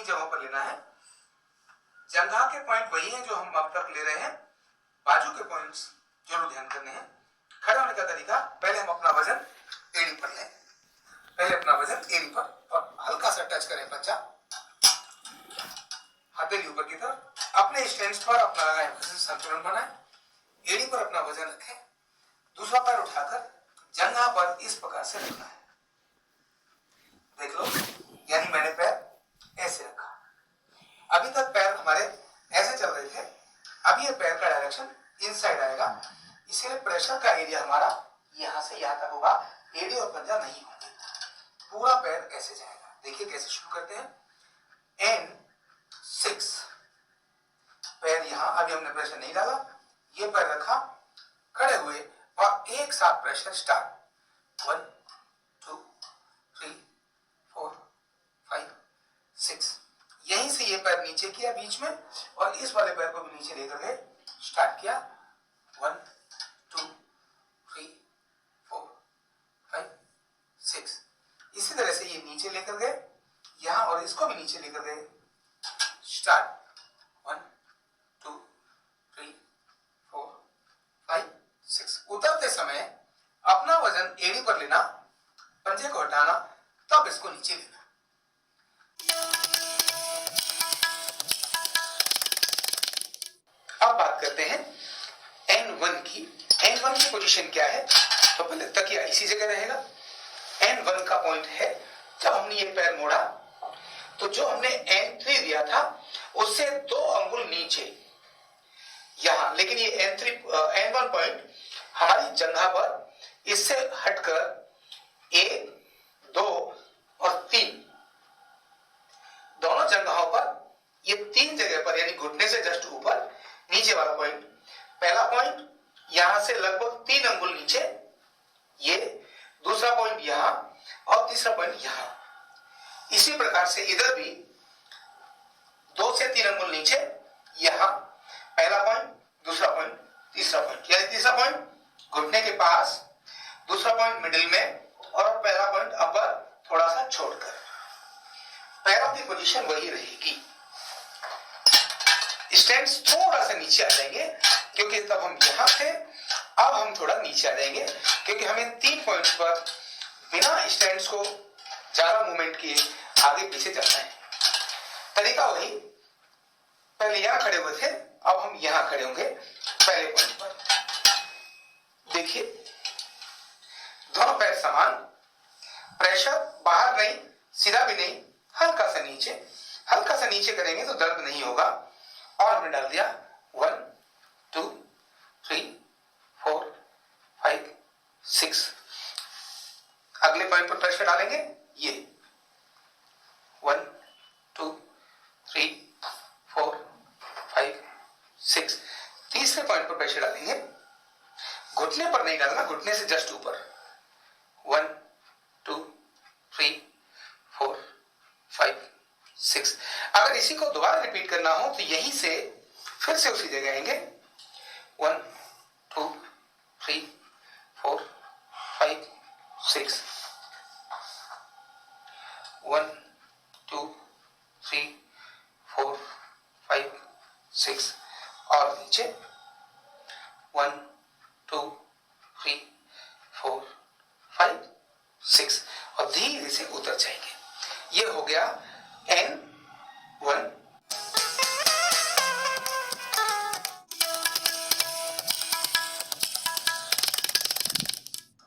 किन्हीं जगहों पर लेना है। जंघा के पॉइंट वही हैं जो हम अब तक ले रहे हैं, बाजू के पॉइंट्स जरूर ध्यान करने हैं। खड़े होने का तरीका, पहले हम अपना वजन एड़ी पर लें, पहले अपना वजन एड़ी पर और हल्का सा टच करें पंजा, हथेली ऊपर की तरफ, अपने स्टैंड पर अपना लगाएं, संतुलन बनाएं, एड़ी पर अपना वजन रखें, दूसरा पैर उठाकर जंघा पर इस प्रकार से रखना है। देख लो, यानी मैंने पैर ऐसे रखा। अभी तक पैर हमारे ऐसे चल रहे थे, अब ये पैर का डायरेक्शन इनसाइड आएगा, इसलिए प्रेशर का एरिया हमारा यहां से यहां तक होगा, एड़ी और पंजा नहीं होंगे, पूरा पैर ऐसे जाएगा। देखिए कैसे शुरू करते हैं। N6 पैर यहां, अभी हमने प्रेशर नहीं डाला, ये पैर रखा, खड़े हुए और एक साथ प्रेशर स्टार्ट। 1 2 3 4 5 6। यहीं से ये पैर नीचे किया बीच में और इस वाले पैर को भी नीचे लेकर गए, स्टार्ट किया 1 2 3 4 5 6। इसी तरह से ये नीचे लेकर गए यहां और इसको भी नीचे लेकर गए, स्टार्ट 1 2 3 4 5 6। उतरते समय अपना वजन एड़ी पर लेना, पंजे को हटाना, तब इसको नीचे लेना। अब बात करते हैं N1 की। N1 की पोजीशन क्या है? तो पहले तकिया इसी जगह रहेगा। N1 का पॉइंट है, जब हमने ये पैर मोड़ा तो जो हमने N3 दिया था उससे 2 अंगुल नीचे यहां, लेकिन ये N1 पॉइंट हमारी जंघा पर इससे हटकर 1 2 और 3 दोनों जंघाओं पर, ये 3 जगह पर, यानी घुटने से जस्ट ऊपर नीचे वाला पॉइंट, पहला पॉइंट यहां से लगभग 3 अंगुल नीचे, ये दूसरा पॉइंट यहां और तीसरा पॉइंट यहां। इसी प्रकार से इधर भी 2 से 3 अंगुल नीचे, यहां पहला पॉइंट, दूसरा पॉइंट, तीसरा पॉइंट, यानी तीसरा पॉइंट घुटने के पास, दूसरा पॉइंट मिडिल में और पहला पॉइंट अपर थोड़ा सा छोड़कर। पैरों की पोजीशन वही रहेगी। स्टैंड्स थोड़ा सा नीचे आ जाएंगे क्योंकि तब हम यहां थे, अब हम थोड़ा नीचे आ जाएंगे क्योंकि हमें 3 पॉइंट्स पर बिना स्टैंड्स को ज्यादा मूवमेंट किए आगे पीछे चलना है। तरीका वही, पहले यहां खड़े हुए थे, अब हम यहां खड़े होंगे पहले पॉइंट पर। देखिए दोनों पैर समान, प्रेशर बाहर नहीं, सीधा भी नहीं, हल्का सा नीचे, हल्का सा नीचे करेंगे तो दर्द नहीं होगा। और हमने डाल दिया 1 2 3 4 5 6। अगले पॉइंट पर प्रेशर डालेंगे, ये 1 2 3 4 5 6। तीसरे पॉइंट पर प्रेशर डालेंगे, घुटने पर नहीं डालना, घुटने से जस्ट ऊपर, 1 2 3 4 5 6। अगर इसी को दोबारा रिपीट करना हो तो यहीं से फिर से उसी जगह आएंगे, 1 2 3 4 5 6, 1 2 3 4 5 6 और नीचे 1 2 3 4 5 6 और धीरे से उतर जाएंगे। ये हो गया N1।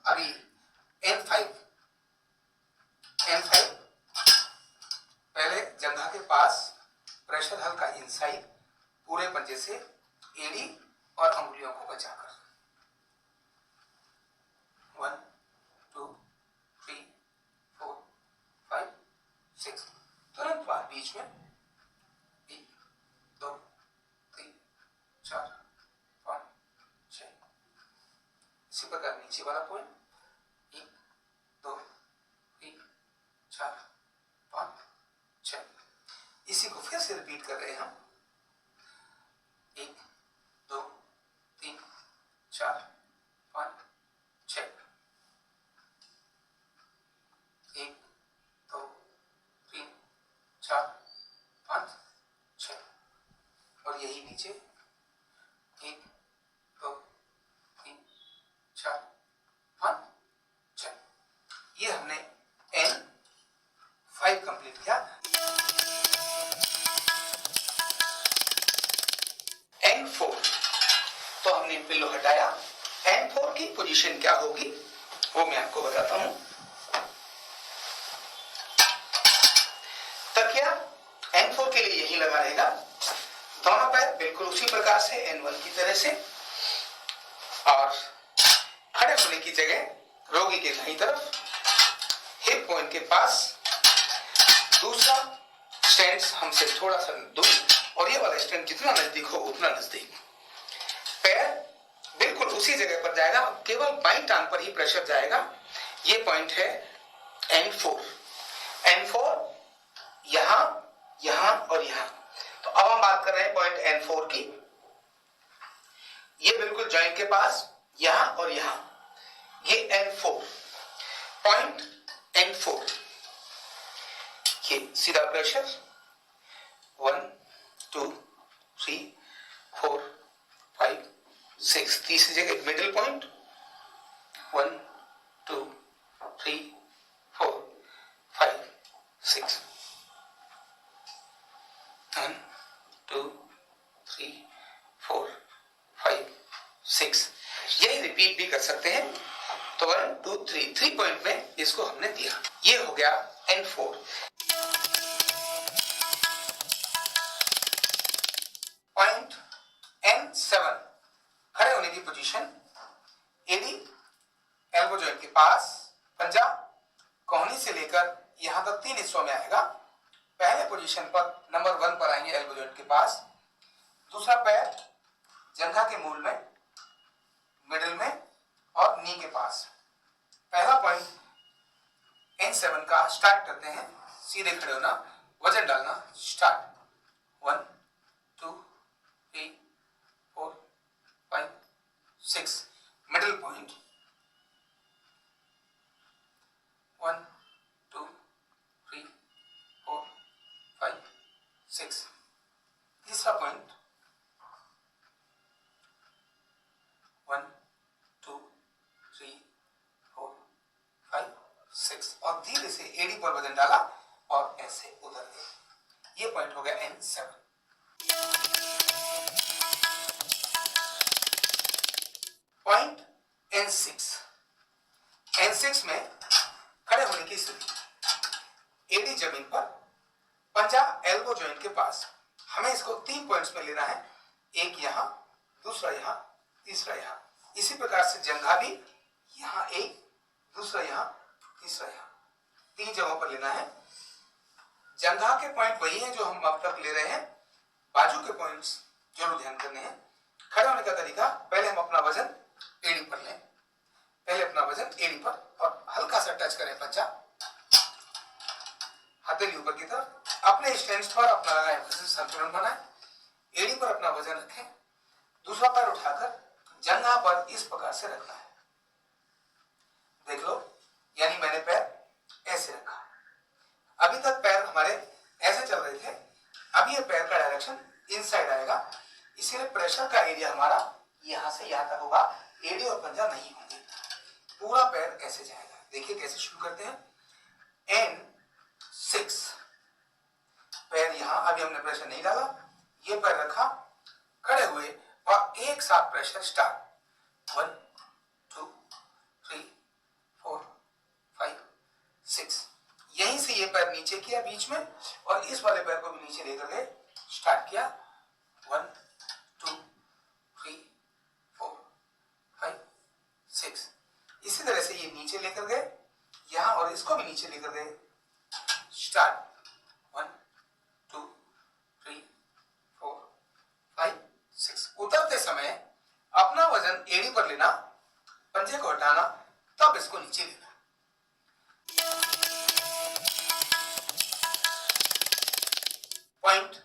अभी N5। पहले जंघा के पास प्रेशर हल्का इनसाइड, पूरे पंजे से एड़ी और अंगुलियों को बचाकर, 1 2 3 4 5 6। तुरंत बाद बीच में 1 2 3 4 5 6। इसी प्रकार नीचे वाला पॉइंट 1 2 3 4 5 6। इसी को फिर से रिपीट कर रहे हैं हम, 1 2 3 4 5 6। 1 2 3 4 नीचे, 1 2 3 4 5 6। ये हमने N5 कंप्लीट किया। N4 तो हमने पिल्लो हटाया। N4 की पोजीशन क्या होगी वो मैं आपको बताता हूं। तकिया N4 के लिए यही लगा रहेगा, दोनों पैर बिल्कुल उसी प्रकार से N1 की तरह से, और खड़े होने की जगह रोगी के दाईं तरफ हिप पॉइंट के पास, दूसरा स्टैंड हमसे थोड़ा सा दूर, और ये वाला स्टैंड जितना नजदीक हो उतना नजदीक। पैर बिल्कुल उसी जगह पर जाएगा, केवल बाईं टांग पर ही प्रेशर जाएगा। ये पॉइंट है N4। N4 यहां, यहां और यहां। तो अब हम बात कर रहे हैं पॉइंट N4 की। ये बिल्कुल जॉइंट के पास, यहां और यहां, ये N4 पॉइंट। N4 ये सीधा प्रेशर 1 2 3 4 5 6, तीसरी जगह मिडिल पॉइंट 1 2 3 4 5 6, 1 2 3 4 5 6। यही रिपीट भी कर सकते हैं। तो 1 2 3 पॉइंट में इसको हमने दिया। ये हो गया N4। पॉइंट N7 खड़े होने की पोजीशन, एडी एल्बो जॉइंट के पास, पंजा कोहनी से लेकर यहां तक 3 हिस्सों में आएगा। पहले पोजीशन पर नंबर 1 पर आएंगे एल्बो जॉइंट के पास, दूसरा पैर जंघा के मूल में, मिडिल में और नी के पास। पहला पॉइंट N7 का स्टार्ट करते हैं। सीधे खड़े होना, वजन डालना, स्टार्ट 1 2 3 4 5 6। Middle point 1 2 3 4 5 6। तीसरा पॉइंट 1 2 3 4 5 6, और धीरे से एडी पर वजन डाला और ऐसे उधर गए। ये पॉइंट हो गया N7। Point N6। N6 में खड़े होने की स्थिति, एडी जमीन पर, पंजा एल्बो जॉइंट के पास। हमें इसको 3 पॉइंट्स में लेना है, एक यहां, दूसरा यहां, तीसरा यहां। इसी प्रकार से जंघा भी, यहां एक, दूसरा यहां, तीसरा यहां, 3 जगहों पर लेना है। जंघा के पॉइंट वही हैं जो हम अब तक ले रहे हैं, बाजू के पॉइंट्स जरूर ध्यान करने हैं। खड़े होने का तरीका, पहले हम अपना वजन एड़ी पर लें, पहले अपना वजन एड़ी पर, और हल्का सा टच करें पंजा, हथेली ऊपर की तरफ। अपने स्टैंड पर अपना संतुलन बनाएं, एड़ी पर अपना वजन रखें, दूसरा पैर उठाकर जंघा पर इस प्रकार से रखना है। देख लो, यानी मैंने पैर ऐसे रखा। अभी तक पैर हमारे ऐसे चल रहे थे, अब ये पैर का डायरेक्शन इनसाइड आएगा, इसीलिए प्रेशर का एरिया हमारा यहां से यहां तक होगा, एड़ी और पंजा नहीं होंगे, पूरा पैर ऐसे जाएगा। देखिए कैसे शुरू करते हैं। N6 पैर यहां, अभी हमने प्रेशर नहीं डाला, ये पैर रखा, खड़े हुए और एक साथ प्रेशर स्टार्ट 1 2 3 4 5 6। यहीं से ये पैर नीचे किया बीच में, और इस वाले पैर को भी नीचे लेकर गए, स्टार्ट किया 1 2 3 4 5 6। इसी तरह से ये नीचे लेकर गए यहां, और इसको भी नीचे लेकर गए, स्टार्ट 1 2 3 4 5 6। उतरते समय अपना वजन एड़ी पर लेना, पंजे को हटाना, तब इसको नीचे लेना। Point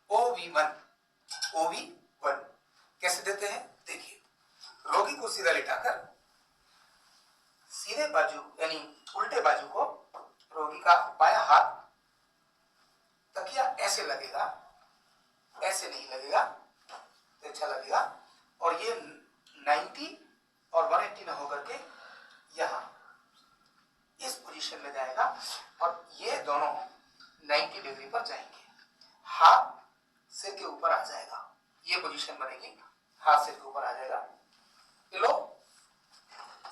OV1। OV1 कैसे देते हैं, देखिए। रोगी को सीधा लेटाकर, सीधे बाजू यानी उल्टे बाजू को, रोगी का बायां हाथ, तकिया ऐसे लगेगा, ऐसे नहीं लगेगा, अच्छा लगेगा। और ये 90 और 180 ना होकर के यहाँ इस पोजीशन में जाएगा और ये दोनों 90 डिग्री पर जाएंगे। हाथ सिर के ऊपर आ जाएगा, ये पोजीशन बनेगी, हाथ सिर के ऊपर आ जाएगा, पिलो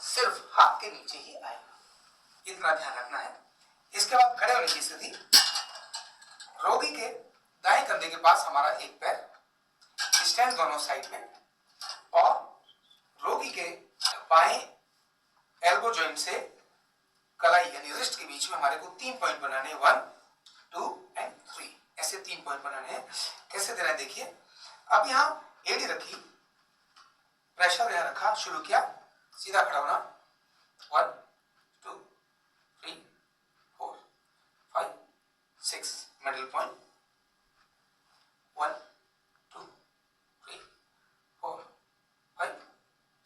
सिर्फ हाथ के नीचे ही आएगा, इतना ध्यान रखना है। इसके बाद खड़े होने की स्थिति, रोगी के दाएं कंधे के पास हमारा एक पैर, स्टैंड दोनों साइड में, और रोगी के बाएं एल्बो जॉइंट से कलाई यानी रिस्ट के बीच में हमारे को 3 पॉइंट बनाने, 1 2 एंड 3, ऐसे 3 पॉइंट बनाने हैं। कैसे देना है देखिए। अब यहाँ एडी रखी, प्रेशर यहाँ रखा, शुरू किया, सीधा खड़ा होना, 1 2 3 4 5 6, मिडिल पॉइंट, 1 2 3 4 5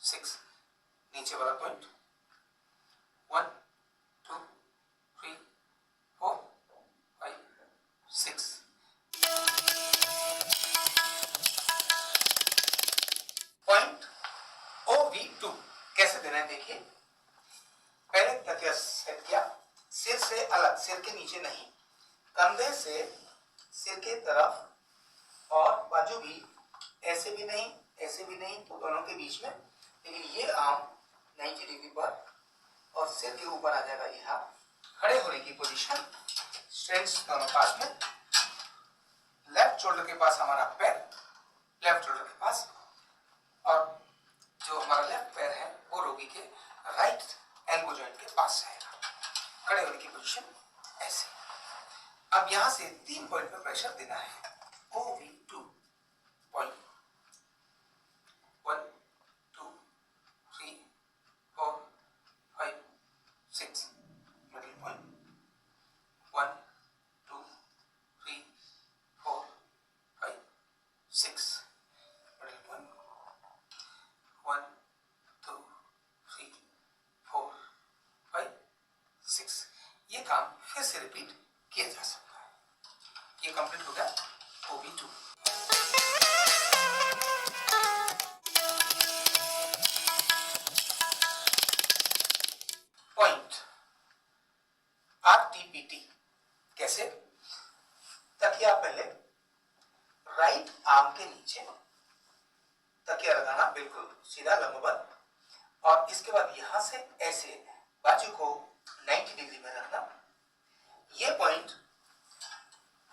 6, नीचे वाला पॉइंट, 1 2 3 4 5 6। पॉइंट OV2 कैसे देना है देखिए। पहले तकिया सेट किया, सिर से अलग, सिर के नीचे नहीं, कंधे से सिर के तरफ, और बाजू भी ऐसे भी नहीं ऐसे भी नहीं, तो दोनों के बीच में, लेकिन ये आर्म 90 डिग्री पर और सिर के ऊपर आ जाएगा। यहाँ खड़े होने की पोजीशन, स्ट्रेंथ दोनों पास में, लेफ्ट शोल्डर के पास हमारा पैर, लेफ्ट शोल्डर के पास, और जो हमारा लेफ्ट पैर है वो रोगी के राइट एल्बो जॉइंट के पास रहेगा। खड़े होने की पोजीशन ऐसे। अब यहां से 3 पॉइंट पर प्रेशर देना है। OV2 point, 1 2 3 4 5 6, middle point, 1 2 3 4 5 6, middle point, 1 2 3 4 5 6। ये काम फिर से रिपीट किया जा सकता है। ये कंप्लीट हो गया OV2। पॉइंट RTPT कैसे। तकिया पहले राइट आर्म के नीचे तकिया लगाना, बिल्कुल सीधा लंबवत, और इसके बाद यहां से ऐसे बाजू को 90 डिग्री में रखना। ये पॉइंट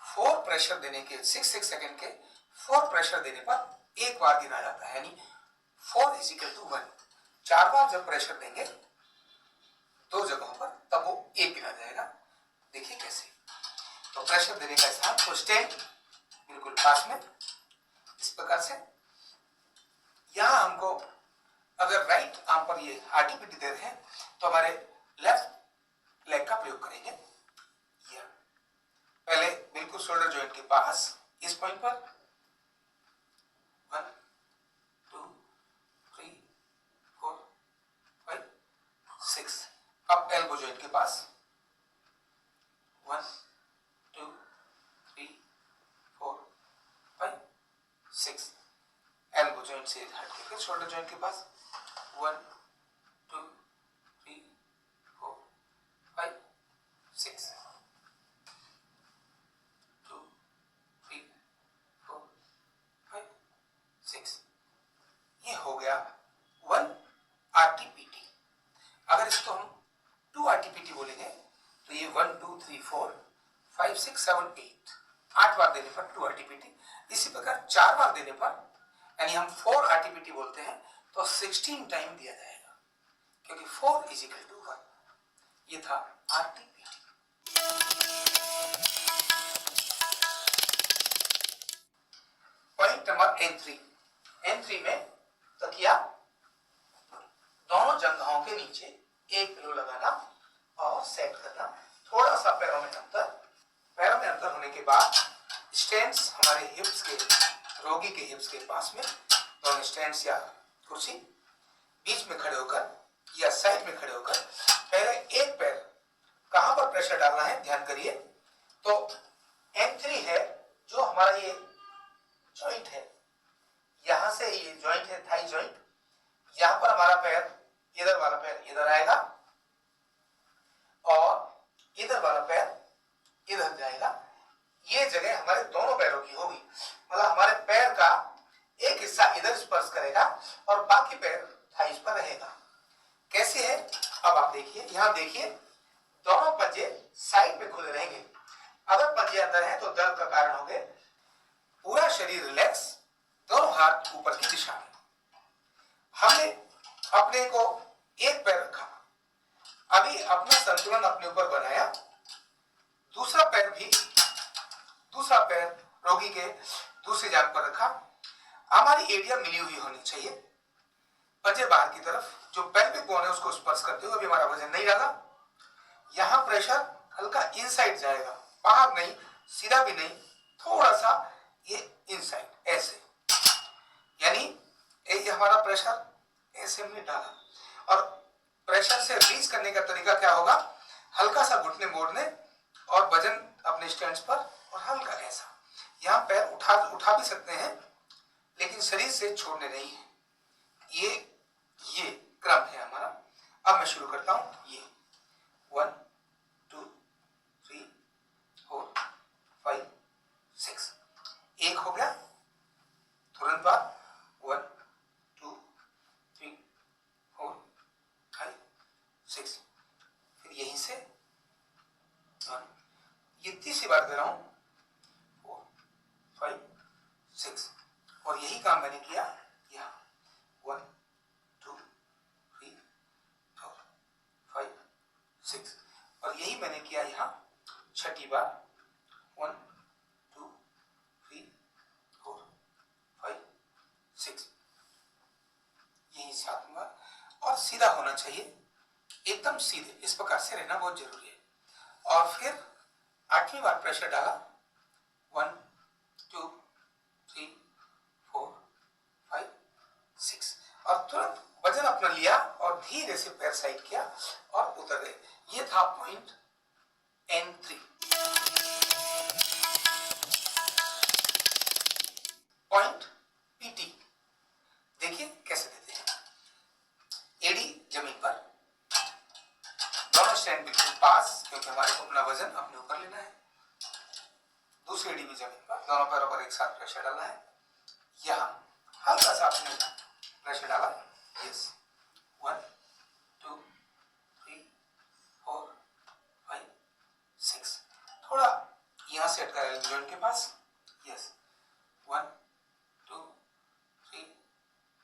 4 प्रेशर देने के, 6 सेकंड के 4 प्रेशर देने पर एक बार गिना जाता है, यानी 4 = 1। 4 बार जब प्रेशर देंगे 2 जगहों पर, तब वो एक गिना जाएगा। देखिए कैसे। तो प्रेशर देने का स्थान, तो स्टैंड बिल्कुल पास में, इस प्रकार से। यहां हमको अगर राइट आर्म पर ये RTPT दे रहे हैं, तो हमारे लेफ्ट लेग का प्रयोग करेंगे। पहले बिल्कुल शोल्डर जॉइंट के पास, इस पॉइंट पर, 1 2 3 4 5 6। अब एल्बो जॉइंट के पास, 1 2 3 4 5 6। एल्बो जॉइंट से हट के फिर शोल्डर जॉइंट के पास, 1 2 3 4 5 6 2 3 4 5 6। ये हो गया 1 RTPT। अगर इसको हम 2 RTPT बोलेंगे तो ये 1 2 3 4 5 6 7 8, 8 बार देने पर 2 RTPT। इसी प्रकार 4 बार देने पर, यानी हम 4 RTPT बोलते हैं, तो 16 टाइम दिया जाएगा, क्योंकि 4 = 1। ये था RTPT। पॉइंट नंबर N3 में तकिया दोनों जंघों के नीचे एक पिलो लगाना और सेट करना। थोड़ा सा पैरों में अंतर होने के बाद स्टैंड्स हमारे हिप्स के, रोगी के हिप्स के पास में, दोनों स्टैंड्स या कुर्सी, बीच में खड़े होकर या साइड में खड़े होकर पहले एक पैर, कहां पर प्रेशर डालना है ध्यान करिए। तो N3 है जो हमारा ये जॉइंट है, यहां से जॉइंट है थाई जॉइंट, यहां पर हमारा पैर, इधर वाला पैर इधर आएगा और इधर वाला पैर इधर जाएगा। ये जगह हमारे दोनों पैरों की होगी, मतलब हमारे पैर का एक हिस्सा इधर स्पर्श करेगा और बाकी पैर थाइस पर रहेगा। कैसे है अब आप देखिए, यहां देखिए दोनों पंजे साइड में खुले रहेंगे। अगर पंजे अंदर हैं तो दर्द का कारण होंगे। पूरा शरीर रिलैक्स, दोनों हाथ ऊपर की दिशा में। हमने अपने को एक पैर रखा, अभी अपना संतुलन अपने ऊपर बनाया, दूसरा पैर रोगी के दूसरी जांघ पर रखा। हमारी एरिया मिली हुई होनी चाहिए, पंजे बाहर की तरफ, जो पेल्विक बोन है उसको स्पर्श करते हुए। अभी हमारा वजन नहीं लगा, यहां प्रेशर हल्का इनसाइड जाएगा, बाहर नहीं, सीधा भी नहीं, थोड़ा सा ये इनसाइड ऐसे, यानी ये हमारा प्रेशर ऐसे हमने डाला। और प्रेशर से रिलीज करने का तरीका क्या होगा, हल्का सा घुटने मोड़ने और वजन अपने स्टैंड्स पर, और हल्का ऐसा। यहां पैर उठा भी सकते हैं लेकिन शरीर से छोड़ने नहीं है। ये क्रम है हमारा। अब मैं शुरू करता हूं। ये 1 2 3 4 5 6, एक हो गया, तुरंत बाद 1 2 3 4 5 6, फिर यहीं से 1, ये तीसरी बार दे रहा हूं, 4 5 6, और यही काम मैंने किया यहाँ 1 2 3 4 5 6, और यही मैंने किया यहाँ छठी बार 1 2 3 4 5 6, यही सातवीं बार। और सीधा होना चाहिए, एकदम सीधे, इस प्रकार से रहना बहुत जरूरी है। और फिर आठवीं बार प्रेशर डाला 1 2 3 4 5 6, और तुरंत वजन अपना लिया और धीरे से पैर साइड किया और उतर गए। ये था पॉइंट N3। पॉइंट PT देखिए कैसे देते हैं। एडी जमीन पर, दोनों स्टैंड बिल्कुल पास, क्योंकि हमारे को अपना वजन अपने ऊपर लेना है। दूसरी एडी भी जमीन पर, दोनों पैरों पर एक साथ प्रेशर डालना है। यहां हल्का सा आपने प्रेशर डाला, यस 1 2 3 4 5 6, थोड़ा यहां से अटका है जॉइंट के पास, यस 1 2 3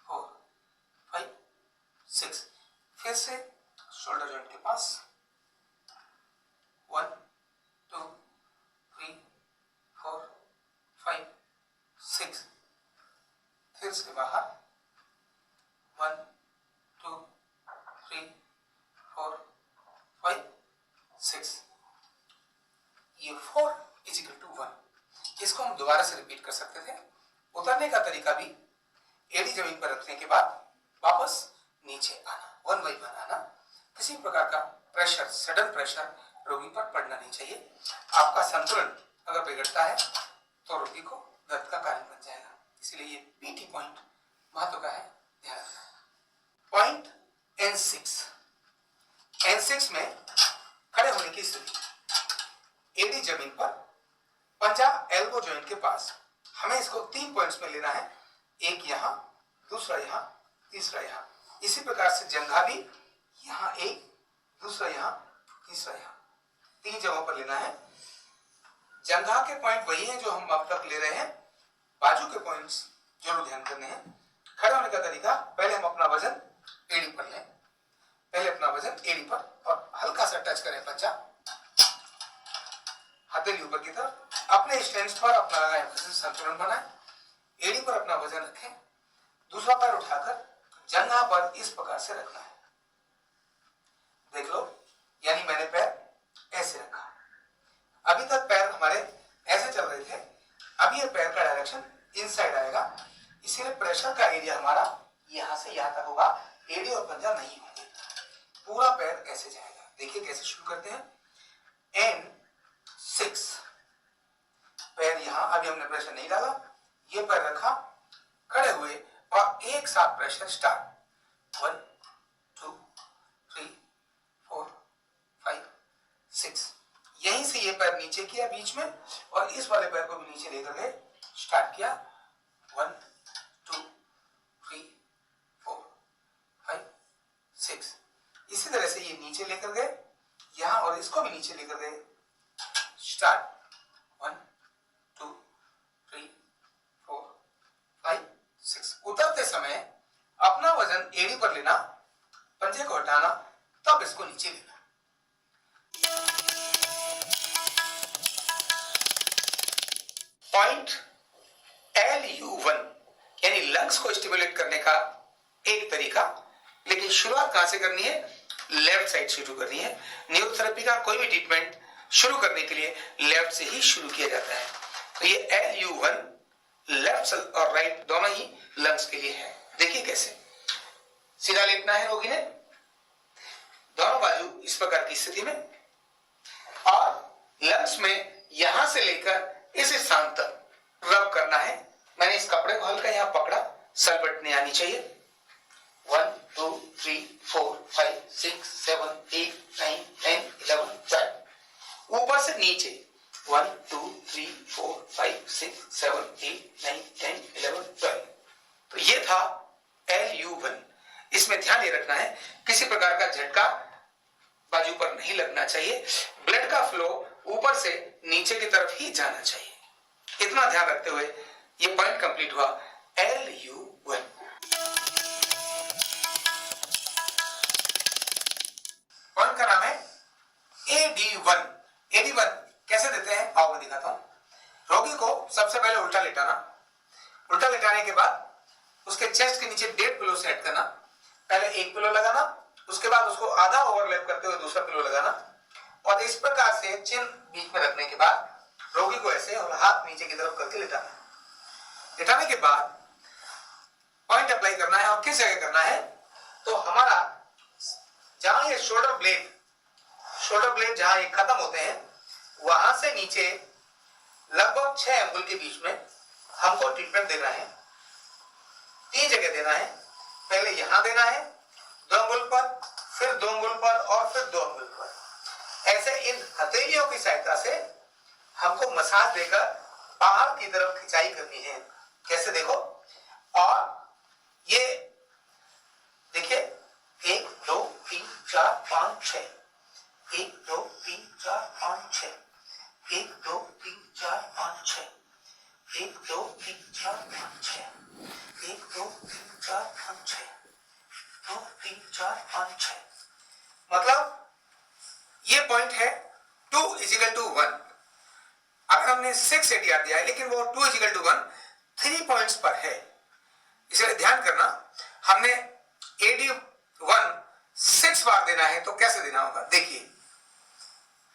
4 5 6, फिर से शोल्डर जॉइंट के पास 1 2 3 4 5 6, फिर से बाहर 1 2 3 4 5 6, ये 4 = 1। इसको हम दोबारा से रिपीट कर सकते थे। उतरने का तरीका भी एडी जमीन पर रखने के बाद वापस नीचे आना, 1 बाय 1 आना। किसी प्रकार का प्रेशर, सडन प्रेशर रोगी पर पड़ना नहीं चाहिए। आपका संतुलन अगर बिगड़ता है तो रोगी को दर्द का कारण बन जाएगा। इसलिए ये PT पॉइंट महत्व का है, ध्यान रखना। पॉइंट N6 में खड़े होने की स्थिति, एडी जमीन पर, पंजा एल्बो जॉइंट के पास। हमें इसको 3 पॉइंट्स में लेना है, एक यहां, दूसरा यहां, तीसरा यहां। इसी प्रकार से जंघा भी, यहां एक, दूसरा यहां, तीसरा यहां, 3 जगहों पर लेना है। जंघा के पॉइंट वही हैं जो हम अब तक ले रहे हैं, बाजू के पॉइंट्स जरूर ध्यान करने हैं। खड़े होने का तरीका, पहले हम अपना वजन एडी पर लें, पहले अपना वजन एडी पर, और हल्का सा टच करें पंजा, हथेली ऊपर की तरफ, अपने स्टैंड्स पर अपना संतुलन बनाएं, एडी पर अपना वजन रखें, दूसरा पैर उठाकर जंघा पर इस प्रकार से रखना है। देख लो, यानी मैंने पैर ऐसे रखा। अभी तक पैर हमारे ऐसे चल रहे थे, अभी ये पैर का डायरेक्शन इनसाइड आएगा, इसीलिए प्रेशर का एरिया हमारा यहां से यहां तक होगा, एडी और पंजा नहीं होंगे, पूरा पैर ऐसे जाएगा। देखिए कैसे शुरू करते हैं। N6, पैर यहां, अभी हमने प्रेशर नहीं डाला, ये पैर रखा, खड़े हुए और एक साथ प्रेशर स्टार्ट 1 2 3 4 5 6। यहीं से ये पैर नीचे किया बीच में और इस वाले पैर को भी नीचे लेकर के स्टार्ट किया 1 2 3 4 5 6। इसी तरह से ये नीचे लेकर गए यहां और इसको भी नीचे लेकर गए स्टार्ट 1 2 3 4 5 6। उतरते समय अपना वजन एड़ी पर लेना, पंजे को हटाना, तब इसको नीचे लेना। पॉइंट LU1 यानी लंग्स को स्टिमुलेट करने का एक तरीका, लेकिन शुरुआत कहां से करनी है? लेफ्ट साइड से शुरू करनी है। न्यूरोथेरेपी का कोई भी ट्रीटमेंट शुरू करने के लिए लेफ्ट से ही शुरू किया जाता है। तो ये LU1 लेफ्ट और राइट दोनों ही लंग्स के लिए है। देखिए कैसे। सीधा लेटना है रोगी ने, दोनों बाजू इस प्रकार की स्थिति में, और लंग्स में यहां से लेकर इस स्थान तक रब करना है। मैंने इस कपड़े को हल्का यहां पकड़ा, सलबट नहीं आनी चाहिए। 1 2 3 4 5 6 7 8 9 10 11 12। ऊपर से नीचे 1 2 3 4 5 6 7 8 9 10 11 12। तो ये था LU1। इसमें ध्यान ये रखना है किसी प्रकार का झटका बाजू पर नहीं लगना चाहिए। ब्लड का फ्लो ऊपर से नीचे की तरफ ही जाना चाहिए। इतना ध्यान रखते हुए ये पॉइंट कंप्लीट हुआ LU1। पॉइंट का नाम है AD1। AD1 कैसे देते हैं आओ मैं दिखाता हूं। रोगी को सबसे पहले उल्टा लेटाना, उल्टा लेटाने के बाद उसके चेस्ट के नीचे 1.5 पिलो सेट करना। पहले एक पिलो लगाना, उसके बाद उसको आधा ओवरलैप करते हुए दूसरा पिलो लगाना, और इस प्रकार से चिन बीच में रखने के बाद रोगी को ऐसे और हाथ नीचे की तरफ करके लेटाना। लेटाने के बाद पॉइंट अप्लाई करना है। और किस जगह करना है? तो हमारा जहां ये शोल्डर ब्लेड जहां ये खत्म होते हैं वहां से नीचे लगभग 6 अंगुल के बीच में हमको ट्रीटमेंट देना है। 3 जगह देना है। पहले यहां देना है 2 अंगुल पर, फिर 2 अंगुल पर और फिर 2 अंगुल पर। ऐसे इन हथेलियों की सहायता से हमको मसाज देकर बाहर की तरफ खिंचाई करनी है। कैसे देखो, और ये देखिए 1 2 3 4 5 6, 1 2 3 4 5 6, 1 2 3 4 5 6, 1 2 3 4 5 6, 1 2 3 4 5 6, 2 3 4 5 6। मतलब ये पॉइंट है 2:1। अगर हमने 6 ADR दिया है लेकिन वो 2:1 3 पॉइंट्स पर है, इसलिए ध्यान करना। हमने AD1 6 बार देना है तो कैसे देना होगा देखिए।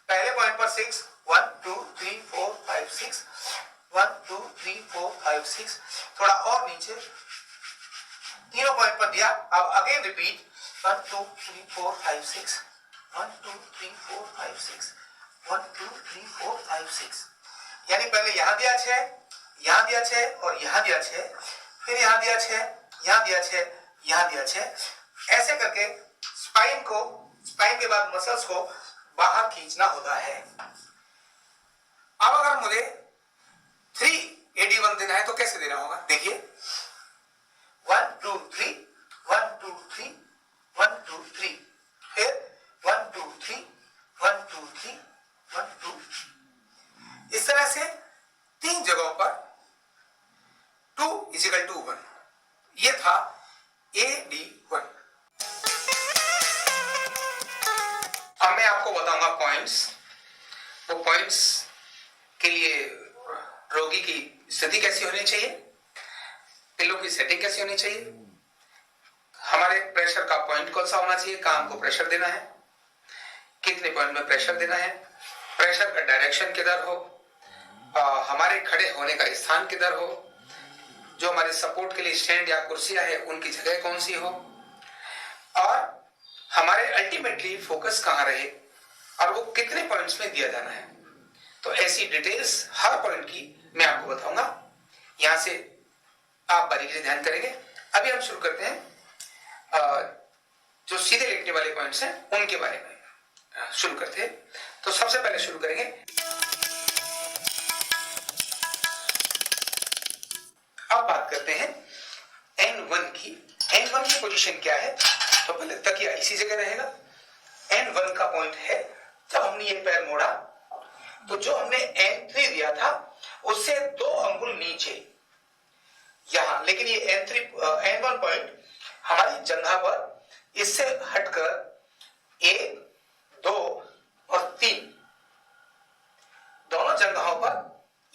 पहले पॉइंट पर 6 1 2 3 4 5 6, 1 2 3 4 5 6, थोड़ा और नीचे तीनों पॉइंट पर दिया। अब अगेन रिपीट 1 2 3 4 5 6, 1 2 3 4 5 6, 1 2 3 4 5 6। यानी पहले यहां दिया 6, यहां दिया 6 और यहां दिया 6, फिर यहां दिया 6, यहां दिया 6, यहां दिया 6। ऐसे करके स्पाइन के बाद मसल्स को बाहर खींचना होता है। अब अगर मुझे 3:1 देना है तो कैसे देना होगा देखिए। 1 2 3, 1 2 3, 1 2 3, फिर 1 2 3, 1 2 3, 1 2। इस तरह से 3 जगहों पर 2:1। ये था AD1। अब मैं आपको बताऊंगा पॉइंट्स। वो पॉइंट्स के लिए रोगी की स्थिति कैसी होनी चाहिए, पिलो की सेटिंग कैसी होनी चाहिए, हमारे प्रेशर का पॉइंट कौन सा होना चाहिए, कहां हमको प्रेशर देना है, कितने पॉइंट में प्रेशर देना है, प्रेशर का डायरेक्शन किधर हो, हमारे खड़े होने का स्थान किधर हो, जो हमारे सपोर्ट के लिए स्टैंड या कुर्सियां है उनकी जगह कौन सी हो, और हमारे अल्टीमेटली फोकस कहां रहे और वो कितने पॉइंट्स में दिया जाना है। तो ऐसी डिटेल्स हर पॉइंट की मैं आपको बताऊंगा। यहां से आप बारीकी से ध्यान करेंगे। अभी हम शुरू करते हैं जो सीधे लिखने वाले पॉइंट्स हैं उनके बारे में शुरू करते हैं। तो सबसे पहले शुरू करेंगे, अब बात करते हैं N1 की। N1 की पोजीशन क्या है? तो पहले तकिया इसी जगह रहेगा। N1 का पॉइंट है जब हमने ये पैर मोड़ा तो जो हमने N3 दिया था उससे 2 अंगुल नीचे यहां, लेकिन ये N1 पॉइंट हमारी जंघा पर इससे हटकर 1, 2 और 3 दोनों जंघाओं पर,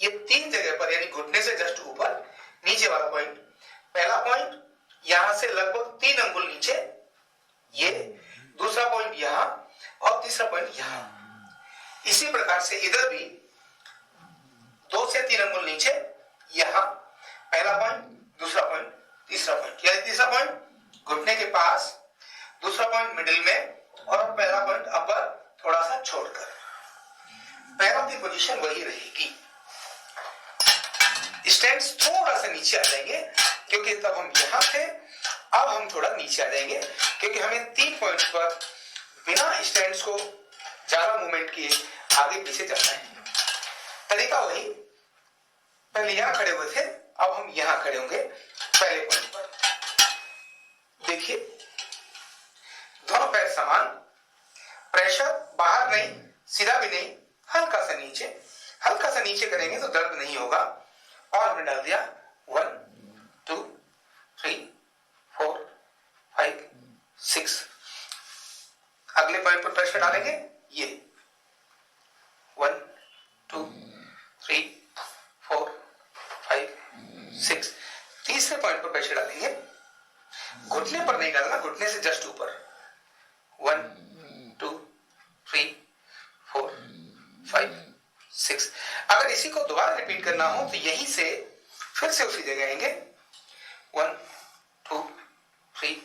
ये 3 जगह पर यानी घुटने से जस्ट ऊपर नीचे वाला पॉइंट, पहला पॉइंट यहां से लगभग 3 अंगुल नीचे, ये दूसरा पॉइंट यहां और तीसरा पॉइंट यहां। इसी प्रकार से इधर भी 2 से 3 अंगुल नीचे यहां पहला पॉइंट, दूसरा पॉइंट, तीसरा पॉइंट, यानी तीसरा पॉइंट घुटने के पास, दूसरा पॉइंट मिडिल में और पहला पॉइंट अपर थोड़ा सा छोड़कर। पैरों की पोजीशन वही रहेगी। स्टैंड्स थोड़ा सा नीचे आ जाएंगे क्योंकि तब हम यहां थे, अब हम थोड़ा नीचे आ जाएंगे क्योंकि हमें 3 पॉइंट्स पर बिना स्टैंड्स को ज्यादा मूवमेंट किए आगे पीछे जाना है। तरीका वही, पहले यहां खड़े हुए थे, अब हम यहां खड़े होंगे पहले पॉइंट पर। देखिए दोनों पैर समान, प्रेशर बाहर नहीं, सीधा भी नहीं, हल्का सा नीचे, हल्का सा नीचे करेंगे तो दर्द नहीं होगा। और हमने डाल दिया 1, 2, 3, 4, 5, 6। अगले पॉइंट पर प्रेशर डालेंगे, ये 1, 2, 3, 4, 5, 6। तीसरे पॉइंट पर प्रेशर डालेंगे, घुटने पर नहीं डालना, घुटने से जस्ट ऊपर। 1, 2, 3, 4, 5, 6। अगर इसी को दोबारा रिपीट करना हो तो यहीं से फिर से उसी जगह आएंगे। 1, 2, 3,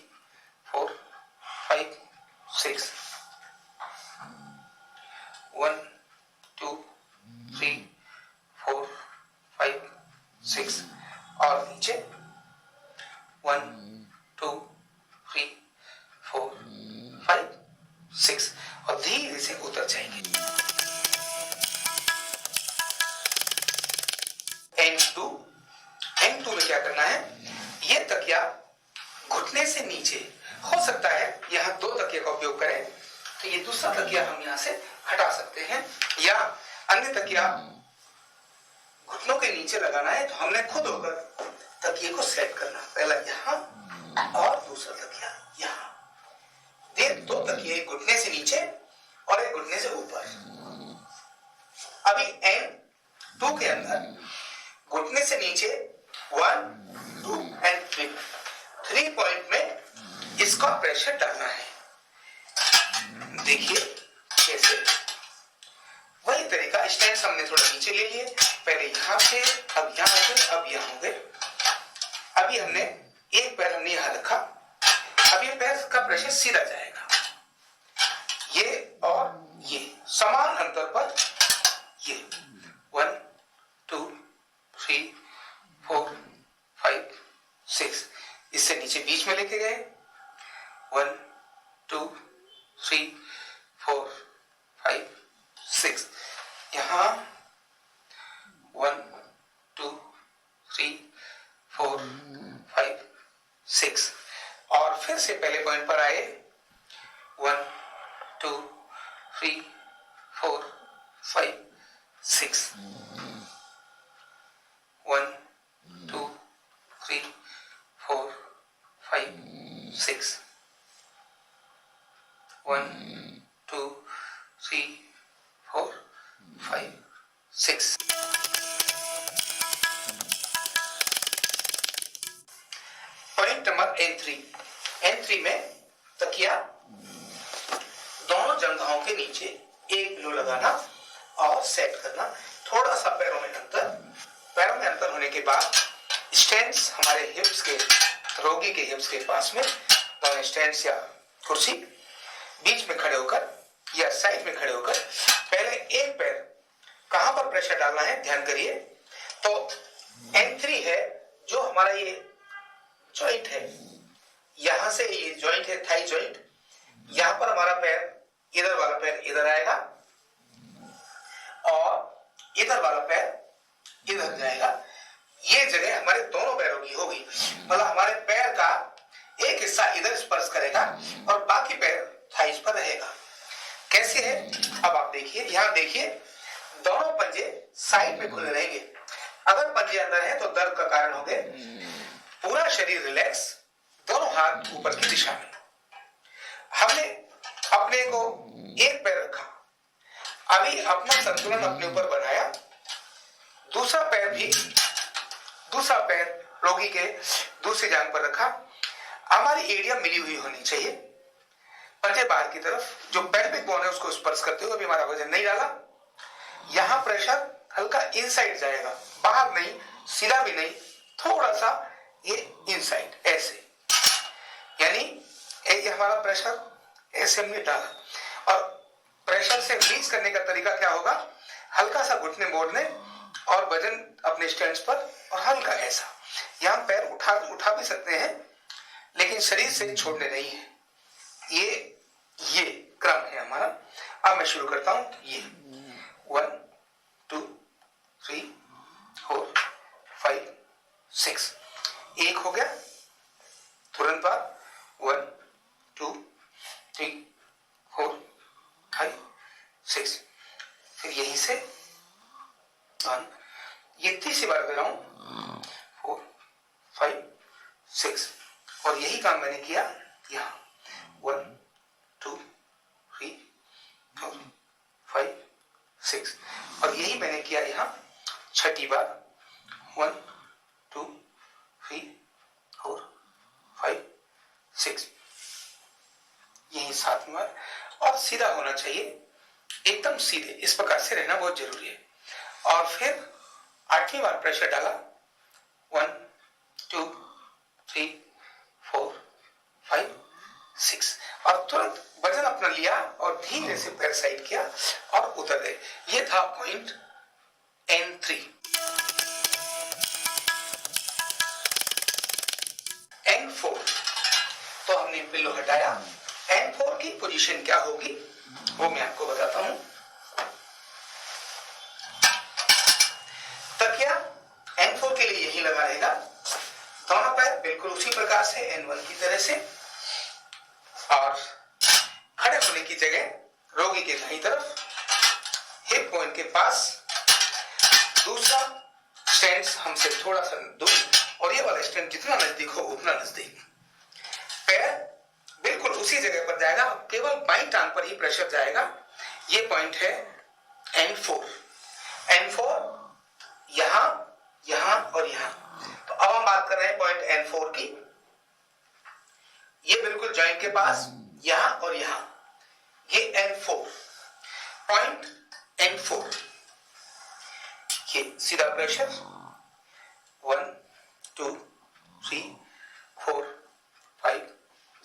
4, 5, 6। 1, 2, 3, 4, 5, 6 और नीचे 1, 2, 3, 4, 5, 6 और धीरे से उतर जाएंगे। N2 में क्या करना है? ये तकिया घुटने से नीचे, हो सकता है यहां 2 तकिया का उपयोग करें तो ये दूसरा तकिया हम यहां से हटा सकते हैं, या अन्य तकिया घुटनों के नीचे लगाना है तो हमने खुद होकर तकिए को सेट करना, पहला यहां और दूसरा तकिया यहां। 2 तकिए, एक घुटने से नीचे और एक घुटने से ऊपर। अभी N2 के अंदर घुटने से नीचे 1, 2 and 3 पॉइंट में इसका प्रेशर डालना है। देखिए कैसे, वही तरीका, स्टैंड हमने थोड़ा नीचे ले लिए, पहले यहां से, अब यहां हो गए, अब यहां हो गए। अभी हमने एक पैर हमने यहां रखा, अब ये पैर का प्रेशर सीधा जाएगा, ये और ये समान अंतर पर, ये 1, 2, 3, 4, 5, 6। इससे नीचे बीच में लेके गए, 1, 2, 3, 4, 5, 6। यहां 1, 2, 3, 4, 5, 6 और फिर से पहले पॉइंट पर आए, 1, 2, 3, 4, 5, 6। 1, 2, 3, 4, 5, 6। 1, 2, 3, 4, 5, 6। पॉइंट नंबर N3 में तकिया दोनों जंघाओं के नीचे 1 पिलो लगाना और सेट करना। थोड़ा सा पैरों में अंतर होने के बाद स्टैंड्स हमारे हिप्स के, रोगी के हिप्स के पास में, दोनों स्टैंड्स या कुर्सी बीच में खड़े होकर या साइड में खड़े होकर पहले एक पैर कहां पर प्रेशर डालना है ध्यान करिए। तो N3 है जो हमारा ये जॉइंट है, यहां से ये जॉइंट है थाई जॉइंट, यहां पर हमारा पैर, इधर वाला पैर इधर आएगा और इधर वाला पैर इधर जाएगा। ये जगह हमारे दोनों पैरों की होगी, मतलब हमारे पैर का एक हिस्सा इधर स्पर्श करेगा और बाकी पैर थाइस पर रहेगा। कैसे है अब आप देखिए, यहां देखिए दोनों पंजे साइड में खुले रहेंगे। अगर पंजे अंदर है तो दर्द का कारण होंगे। पूरा शरीर रिलैक्स, दोनों हाथ ऊपर की दिशा में। हमने अपने को एक पैर रखा, अभी अपना संतुलन अपने ऊपर बनाया, दूसरा पैर रोगी के दूसरी जांघ पर रखा। हमारी एरिया मिली हुई होनी चाहिए, पंजे बाहर की तरफ, जो पेल्विक बोन है उसको स्पर्श करते हुए अभी हमारा वजन नहीं डाला। यहां प्रेशर हल्का इनसाइड जाएगा, बाहर नहीं, सीधा भी नहीं, थोड़ा सा ये इनसाइड ऐसे, यानी ये हमारा प्रेशर ऐसे हमने डाला। और प्रेशर से रिलीज करने का तरीका क्या होगा, हल्का सा घुटने मोड़ने और वजन अपने स्टैंड्स पर और हल्का ऐसा। यहां पैर उठा भी सकते हैं लेकिन शरीर से छोड़ने नहीं है। ये क्रम है हमारा। अब मैं शुरू करता हूं। ये 1 2 3 4 5 6, एक हो गया, तुरंत बाद 1 2 3 4 5 6, फिर यहीं से 1, ये तीसरी बार कर रहा हूं, 4 5 6, और यही काम मैंने किया यहाँ 1 2 3 4 5 6, और यही मैंने किया यहाँ छठी बार 1 2 3 4 5 6, यही 7वीं बार। और सीधा होना चाहिए, एकदम सीधे, इस प्रकार से रहना बहुत जरूरी है। और फिर 8वीं बार प्रेशर डाला 1 2 3 4 5 6, और तुरंत वजन अपना लिया और धीरे से पैर साइड किया और उतर गए। ये था पॉइंट N3। N4 तो हमने पिल्लो हटाया। N4 की पोजीशन क्या होगी वो मैं आपको बताता हूं। तकिया N4 के लिए यही लगा रहेगा, दोनों पैर बिल्कुल उसी प्रकार से N1 की तरह से, और खड़े होने की जगह रोगी के दाईं तरफ, हिप पॉइंट के पास, दूसरा स्टैंड हमसे थोड़ा सा दूर, और ये वाला स्टैंड जितना नजदीक हो उतना नजदीक। पैर बिल्कुल उसी जगह पर जाएगा, केवल बाईं टांग पर ही प्रेशर जाएगा। ये पॉइंट है N4। N4 यहां, यहां और यहां। तो अब हम बात कर रहे हैं पॉइंट N4 की। ये बिल्कुल जॉइंट के पास, यहां और यहां, ये N4 पॉइंट। N4 ये सीधा प्रेशर 1 2 3 4 5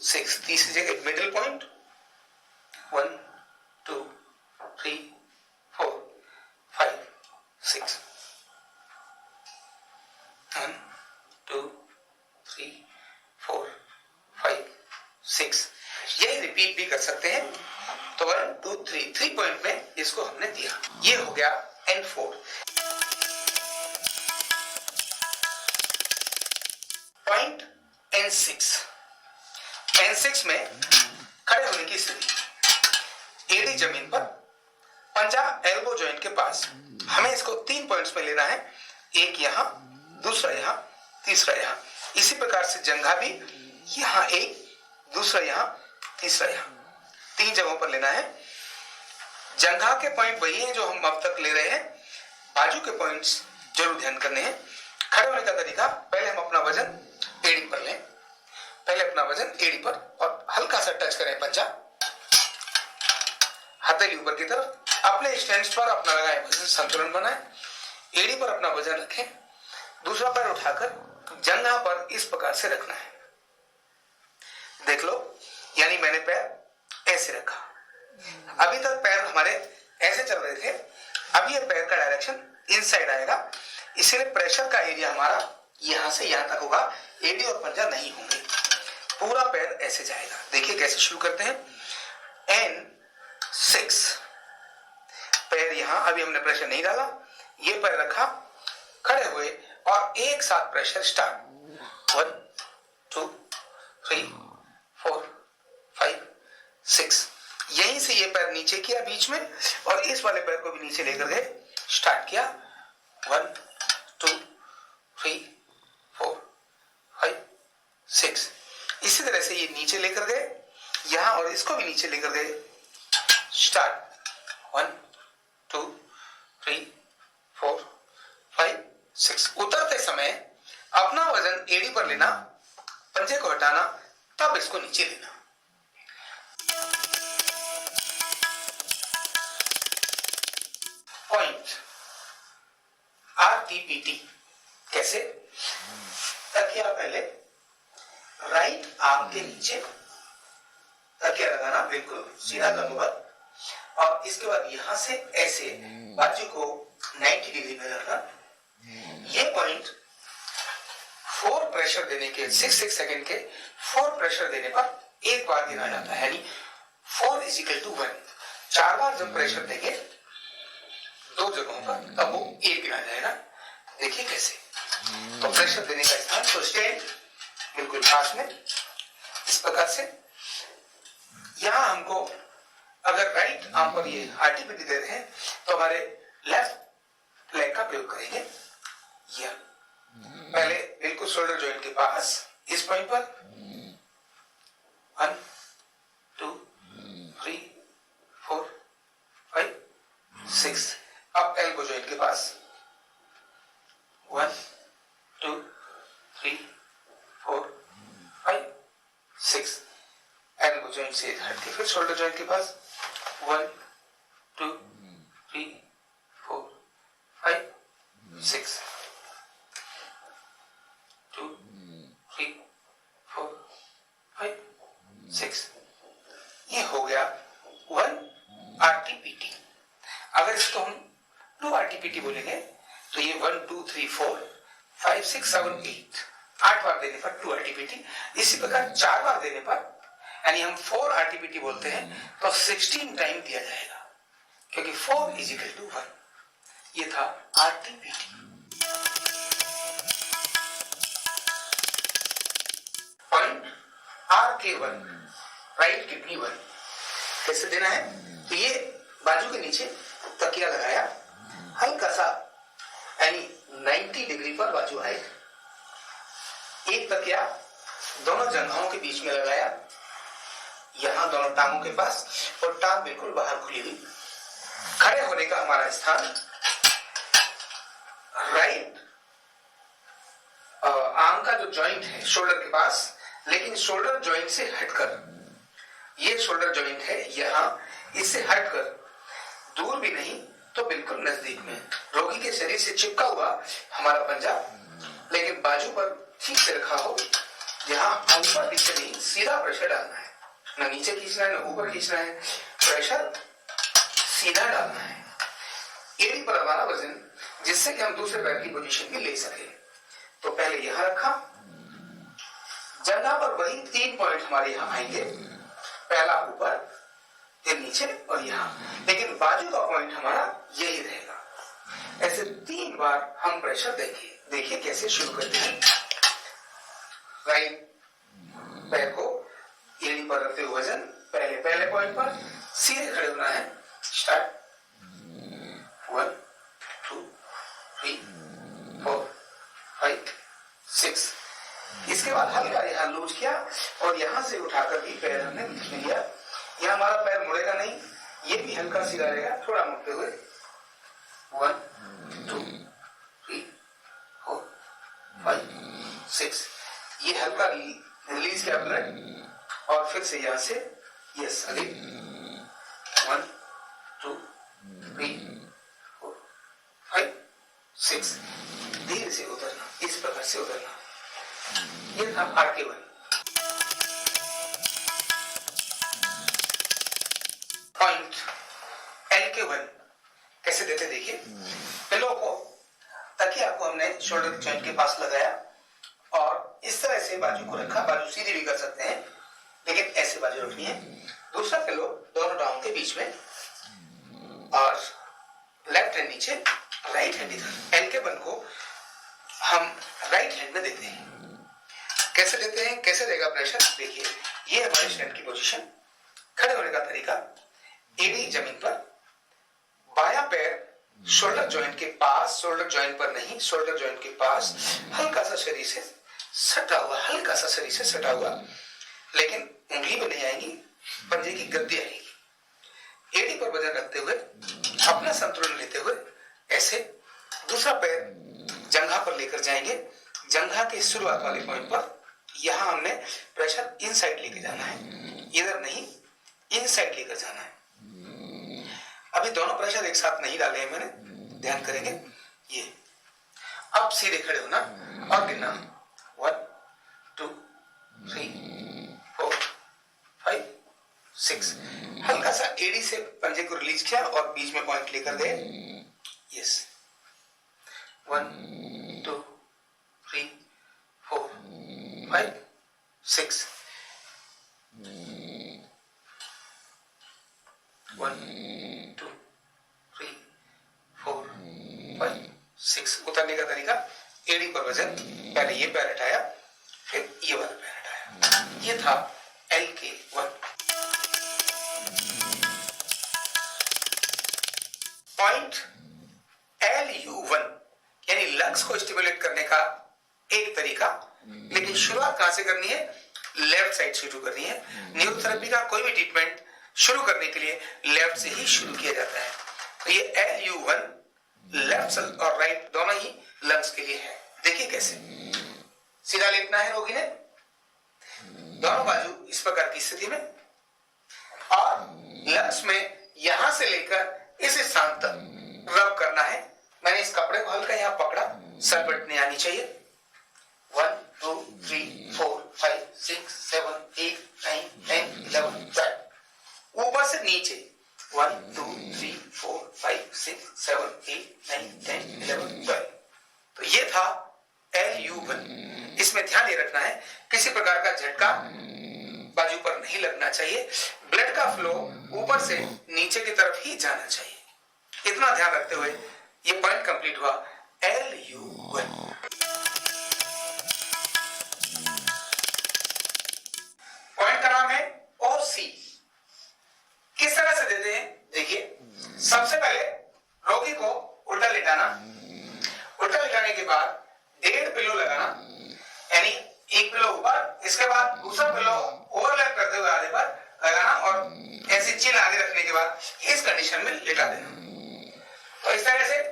6, तीसरी जगह मिडिल पॉइंट 1 2 3 4 5 6, 1 2 3 4 5 6, यही रिपीट भी कर सकते हैं। तो 1 2 3 पॉइंट में इसको हमने दिया। ये हो गया N4। Point N6। N6 में खड़े होने की स्थिति, एड़ी जमीन पर, पंजा एल्बो जॉइंट के पास। हमें इसको 3 पॉइंट्स में लेना है, एक यहां, दूसरा यहां, तीसरा यहां। इसी प्रकार से जंघा भी, यहां एक, दूसरा यहां, तीसरा यहां, 3 जगहों पर लेना है। जंघा के पॉइंट वही हैं जो हम अब तक ले रहे हैं, बाजू के पॉइंट्स जरूर ध्यान करने हैं। खड़े होने का तरीका, पहले हम अपना वजन एड़ी पर लें, पहले अपना वजन एड़ी पर और हल्का सा टच करें पंजा, हथेली ऊपर की तरफ, अपने स्टैंड्स पर अपना लगाएं, वजन संतुलन बनाएं, एड़ी पर अपना वजन रखें, दूसरा पैर उठाकर जंघा पर इस प्रकार से रखना है। देख लो, यानी मैंने पैर ऐसे रखा। अभी तक पैर हमारे ऐसे चल रहे थे, अभी ये पैर का डायरेक्शन इनसाइड आएगा, इसलिए प्रेशर का एरिया हमारा यहां से यहां तक होगा, एडी और पंजा नहीं होंगे, पूरा पैर ऐसे जाएगा। देखिए कैसे शुरू करते हैं, N6, पैर यहां, अभी हमने प्रेशर नहीं डाला, ये पैर रखा, खड़े हुए और एक साथ प्रेशर स्टार्ट, 1 2 3 4 5 6, यहीं से ये पैर नीचे किया बीच में और इस वाले पैर को भी नीचे लेकर गए, स्टार्ट किया, 1 2 3 4 5 6, इसी तरह से ये नीचे लेकर गए यहां और इसको भी नीचे लेकर गए, स्टार्ट, 1 2 3 4 5 6, उतरते समय अपना वजन एड़ी पर लेना, पंजे को हटाना, तब इसको नीचे लेना। पॉइंट RTPT कैसे, तकिया पहले राइट आर्म के नीचे तकिया लगाना, बिल्कुल सीधा लंबवत, और इसके बाद यहां से ऐसे बाजू को 90 डिग्री में रखना। ये पॉइंट 4 प्रेशर देने के 6 सेकंड के 4 प्रेशर देने पर एक बार गिना जाता है, यानी 4 = 1, 4 बार जब प्रेशर देंगे 2 जगहों पर तब वो एक गिना जाएगा। देखिए कैसे, तो प्रेशर देने का स्थान, तो स्टैंड बिल्कुल पास में इस प्रकार से, यहां हमको अगर राइट आर्म पर ये RTPT दे रहे हैं तो हमारे लेफ्ट लेग का प्रयोग करेंगे। यह पहले बिल्कुल शोल्डर जॉइंट के पास इस पॉइंट पर 1 2 3 4 5 6, अब एल्बो जॉइंट के पास 1 2 3 4 5 6, एल्बो जॉइंट से हट के फिर शोल्डर जॉइंट के पास 1 2 3 4 5 6 2 3 4 5 6, ये हो गया 1 RTPT। अगर इसको हम 2 RTPT बोलेंगे तो ये 1 2 3 4 5 6 7 8, 8 बार देने पर 2 RTPT। इसी प्रकार 4 बार देने पर, यानी हम 4 RTPT बोलते हैं तो 16 टाइम दिया जाएगा, क्योंकि 4 = 1। ये था RTPT। Point RK1, right kidney 1, कैसे देना है, तो ये बाजू के नीचे तकिया लगाया, हल्का सा यानी 90 डिग्री पर बाजू आए, एक तकिया दोनों जंघाओं के बीच में लगाया, यहां दोनों टांगों के पास, और टांग बिल्कुल बाहर खुली हुई। खड़े होने का हमारा स्थान राइट आर्म का जो जॉइंट है शोल्डर के पास, लेकिन शोल्डर जॉइंट से हटकर, ये शोल्डर जॉइंट है यहां, इससे हटकर, दूर भी नहीं तो बिल्कुल नजदीक में, रोगी के शरीर से चिपका हुआ हमारा पंजा, लेकिन बाजू पर ठीक से रखा हो, यहां ऊपर नीचे नहीं, सीधा प्रेशर डालना है, न नीचे खींचना है न ऊपर खींचना है, प्रेशर सीधा डालना है, एड़ी पर हमारा वजन, जिससे कि हम दूसरे पैर की पोजीशन भी ले सके। तो पहले यहां रखा, जगह पर वही 3 पॉइंट हमारे यहां आएंगे, पहला ऊपर, फिर नीचे और यहां, लेकिन बाजू का पॉइंट हमारा यही रहेगा। ऐसे 3 बार हम प्रेशर देंगे। देखिए कैसे शुरू करते हैं, राइट पैर को एड़ी पर रखते हुए वजन, पहले पॉइंट पर सीधे खड़े होना है, स्टार्ट, 1 2 3 4 5 6, इसके बाद हल्का यहां लूज किया और यहां से उठाकर भी पैर हमने बीच में लिया, यहां हमारा पैर मुड़ेगा नहीं, ये भी हल्का सीधा रहेगा, थोड़ा मुड़ते हुए, 1 2 3 4 5 6, ये हल्का रिलीज किया ब्लड और फिर से यहां से यस अगेन 1 2 3 4 5 6, धीरे से उतरना, इस प्रकार से उतरना। ये था RK1। पॉइंट LK1 कैसे देते देखिए, पिलो को, तकिया को हमने शोल्डर जॉइंट के पास लगाया, और इस तरह से बाजू को रखा, बाजू सीधी भी कर सकते हैं लेकिन ऐसे बाजू रखनी है। दूसरा पिलो दोनों डाउन के बीच में और लेफ्ट हैंड नीचे, राइट हैंड इधर। एल के बल को हम राइट हैंड में देते हैं। कैसे देते हैं, कैसे रहेगा प्रेशर, देखिए ये हमारे स्टैंड की पोजीशन। खड़े होने का तरीका, एड़ी जमीन पर, बायां पैर शोल्डर जॉइंट के पास, शोल्डर जॉइंट पर नहीं, शोल्डर जॉइंट के पास, हल्का सा शरीर से सटा हुआ, हल्का सा शरीर से सटा हुआ, लेकिन उंगली में नहीं आएगी, पंजे की गद्दी आएगी। एड़ी पर वजन रखते हुए, अपना संतुलन लेते हुए ऐसे दूसरा पैर जंघा पर लेकर जाएंगे। जंघा के शुरुआत वाले पॉइंट पर यहां हमने प्रेशर इनसाइड लेके जाना है, इधर नहीं, इनसाइड लेकर जाना है। अभी दोनों प्रेशर एक साथ नहीं डाले हैं मैंने, ध्यान करेंगे। ये अब सीधे खड़े होना और गिनना, 1 2 3 4 5 6। हल्का सा एड़ी से पंजे को रिलीज किया और बीच में पॉइंट लेकर गए। यस, 1 2 3 4 5 6। 1 2 3 4 5 6। उतरने का तरीका, एड़ी पर वजन, पहले ये पैर हटाया, फिर ये वाला पैर हटाया। ये था LK1। पॉइंट LU1 यानी लंग्स को स्टिमुलेट करने का एक तरीका, लेकिन शुरुआत कहां से करनी है, लेफ्ट साइड से शुरू करनी है। न्यूरोथेरेपी का कोई भी ट्रीटमेंट शुरू करने के लिए लेफ्ट से ही शुरू किया जाता है। तो ये LU1 लेफ्ट और राइट दोनों ही लंग्स के लिए है। देखिए कैसे, सीधा लेटना है रोगी ने, दोनों बाजू इस प्रकार की स्थिति में, और लंग्स में यहां से लेकर इस स्थान तक रब करना है। मैंने इस कपड़े को हल्का यहां पकड़ा, सरपट नहीं आनी चाहिए। 1 2 3 4 5 6 7 8 9 10 11 12। ऊपर से नीचे 1 2 3 4 5 6 7 8 9 10 11 12। तो ये था LU1। इसमें ध्यान ये रखना है, किसी प्रकार का झटका बाजू पर नहीं लगना चाहिए, ब्लड का फ्लो ऊपर से नीचे की तरफ ही जाना चाहिए। इतना ध्यान रखते हुए ये पॉइंट कंप्लीट हुआ LU1। पॉइंट का नाम है OC। किस तरह से देते हैं, देखिए सबसे पहले रोगी को उल्टा लेटाना, उल्टा लेटाने के बाद 1.5 पिलो लगाना, यानी एक पिलो ऊपर, इसके बाद दूसरा पिलो ओवरलैप करते हुए आधे पर लगाना और ऐसे चिन आगे रखने के बाद इस कंडीशन में लेटा देना। तो इस तरह से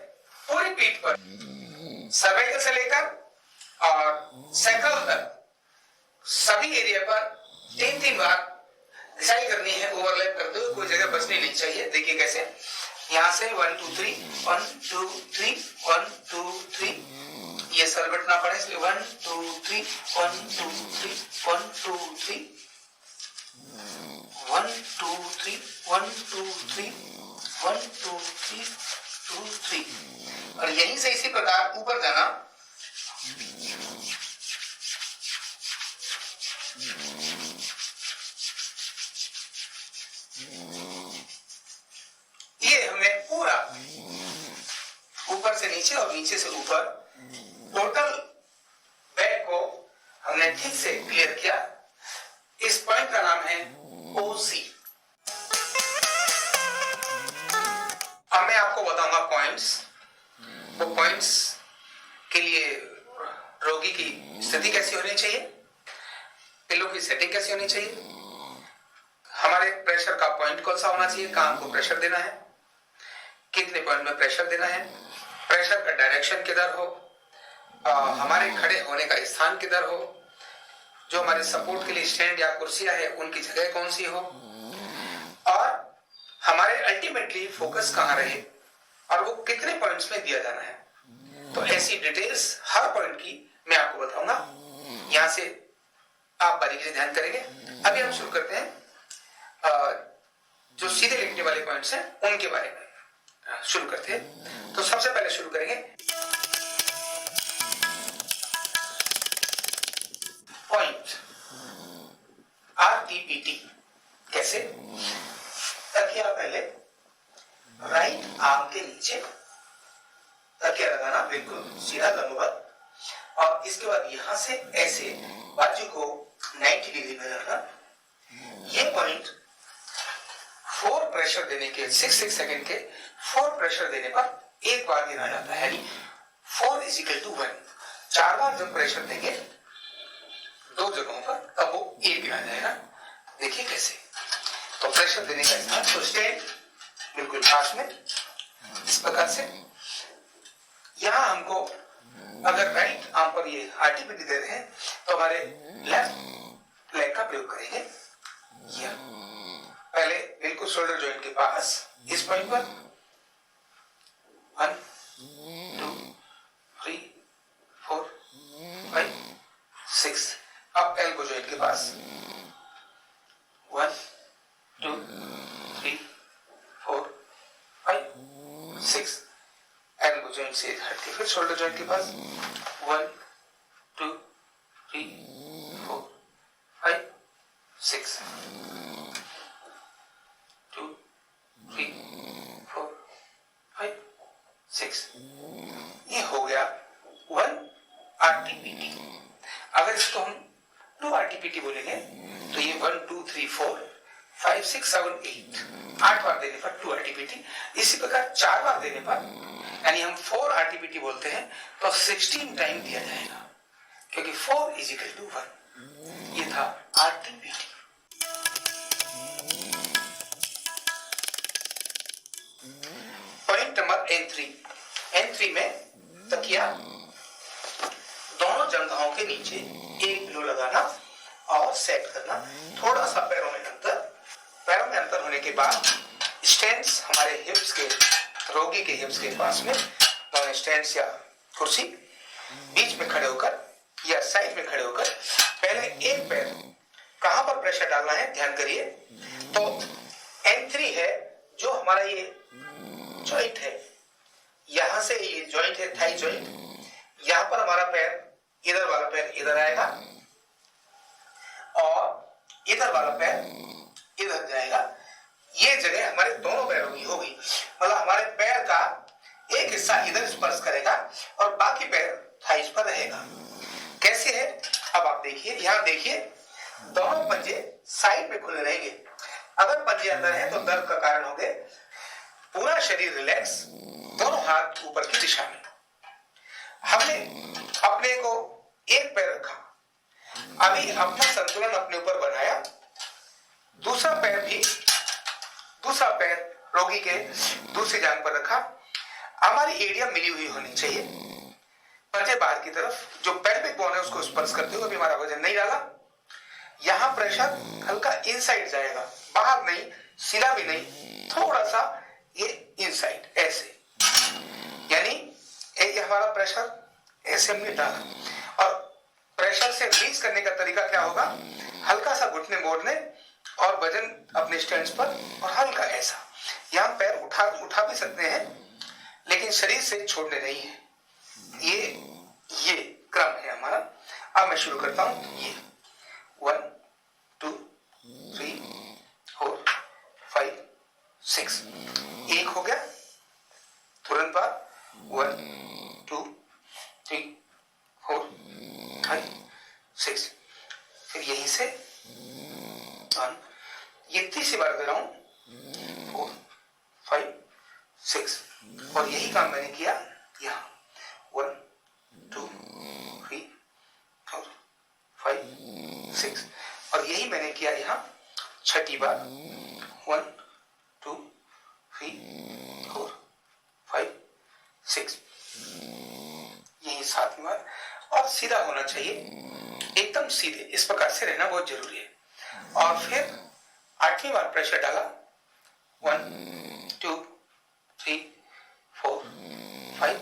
पूरी पीठ पर सर्वाइकल से लेकर और सैकल तक सभी एरिया पर 3-3 बार घिसाई करनी है, ओवरलैप करते हुए, कोई जगह बचनी नहीं चाहिए। देखिए कैसे, यहां से 1 2 3 1 2 3 1 2 3, ये सरबट ना पड़े इसलिए 1 2 3 1 2 3 1 2 3 1 2 3 1 2 3 1 2 3 2 3। और यहीं से इसी प्रकार ऊपर जाना। ये हमने पूरा ऊपर से नीचे और नीचे से ऊपर टोटल बैक को हमने ठीक से क्लियर किया। इस पॉइंट का नाम है OC। अब मैं आपको बताऊंगा पॉइंट्स। वो पॉइंट्स के लिए रोगी की स्थिति कैसी होनी चाहिए, पिलो की सेटिंग कैसी होनी चाहिए, हमारे प्रेशर का पॉइंट कौन सा होना चाहिए, कहां को प्रेशर देना है, कितने पॉइंट में प्रेशर देना है, प्रेशर का डायरेक्शन किधर हो, हमारे खड़े होने का स्थान किधर हो, जो हमारे सपोर्ट के लिए स्टैंड या कुर्सियां है उनकी जगह कौन सी हो, और हमारे अल्टीमेटली फोकस कहां रहे और वो कितने पॉइंट्स में दिया जाना है। तो ऐसी डिटेल्स हर पॉइंट की मैं आपको बताऊंगा, यहां से आप बारीकी से ध्यान करेंगे। अभी हम शुरू करते हैं जो सीधे लिखने वाले पॉइंट्स हैं उनके बारे में शुरू करते हैं। तो सबसे पहले शुरू करेंगे RTPT। कैसे? तकिया पहले राइट आर्म के नीचे तकिया लगाना, बिल्कुल सीधा लंबवत, और इसके बाद यहां से ऐसे बाजू को 90 डिग्री में रखना। ये पॉइंट 4 प्रेशर देने के 6 सेकंड के 4 प्रेशर देने पर एक बार गिना जाता है, यानी 4 = 1। 4 बार जब प्रेशर देंगे 2 जगहों पर तब वो 1 गिना जाएगा। देखिए कैसे। तो प्रेशर देने का स्थान, तो स्टैंड बिल्कुल पास में इस प्रकार से। यहां हमको अगर राइट आर्म पर ये RTPT दे रहे हैं तो हमारे लेफ्ट लेग का प्रयोग करेंगे। पहले बिल्कुल शोल्डर जॉइंट के पास इस पॉइंट पर 1 2 3 4 5 6। अब एल्बो जॉइंट के पास 1 2 3 4 5 6। एल्बो जॉइंट से हट के फिर शोल्डर जॉइंट के पास 1 2 3 4 5 6 2 3 4 5 6। ये हो गया 1 RTPT। अगर इसको हम 2 RTPT बोलेंगे तो ये 1 2 3 4 5 6 7 8 8 बार देने पर 2 RTPT। इसी प्रकार 4 बार देने पर, यानी हम 4 RTPT बोलते हैं तो 16 टाइम दिया जाएगा, क्योंकि 4 = 1। ये था RTPT। पॉइंट नंबर N3 में तकिया दोनों जंघाओं के नीचे 1 किलो लगाना और सेट करना। थोड़ा सा पैरों में अंतर होने के बाद स्टैंड्स हमारे हिप्स के, रोगी के हिप्स के पास में, दोनों स्टैंड्स या कुर्सी बीच में खड़े होकर या साइड में खड़े होकर पहले एक पैर कहां पर प्रेशर डालना है ध्यान करिए। तो N3 है जो हमारा ये जॉइंट है, यहां से ये जॉइंट है थाई जॉइंट, यहां पर हमारा पैर, इधर वाला पैर इधर आएगा और इधर वाला पैर इधर जाएगा। ये जगह हमारे दोनों पैरों की होगी, मतलब हमारे पैर का एक हिस्सा इधर स्पर्श करेगा और बाकी पैर थाइस पर रहेगा। कैसे है अब आप देखिए, यहां देखिए दोनों पंजे साइड में खुले रहेंगे। अगर पंजे अंदर है तो दर्द का कारण होंगे। पूरा शरीर रिलैक्स, दोनों हाथ ऊपर की दिशा में। हमने अपने को एक पैर रखा, अभी अपना संतुलन अपने ऊपर बनाया। दूसरा पैर रोगी के दूसरी जांघ पर रखा। हमारी एरिया मिली हुई होनी चाहिए, पंजे बाहर की तरफ, जो पेल्विक बोन है उसको स्पर्श करते हुए अभी हमारा वजन नहीं डाला। यहां प्रेशर हल्का इनसाइड जाएगा, बाहर नहीं, सीधा भी नहीं, थोड़ा सा ये इनसाइड ऐसे, यानी ये हमारा प्रेशर ऐसे हमने डाला। और प्रेशर से रिलीज करने का तरीका क्या होगा, हल्का सा घुटने मोड़ने और वजन अपने स्टैंड्स पर, और हल्का ऐसा। यहां पैर उठा भी सकते हैं लेकिन शरीर से छोड़ने नहीं है। ये क्रम है हमारा। अब मैं शुरू करता हूं। ये 1 2 3 4 5 6 एक हो गया, तुरंत बाद 1 2 3 4 5 6। फिर यहीं से 1, ये तीसरी बार दे रहा हूं, 4 5 6, और यही काम मैंने किया यहां 1 2 3 4 5 6, और यही मैंने किया यहां छठी बार 1 2 3 4 5 6, यही 7वीं बार। और सीधा होना चाहिए, एकदम सीधे, इस प्रकार से रहना बहुत जरूरी है। और फिर 8वीं बार प्रेशर डाला 1 2 3 4 5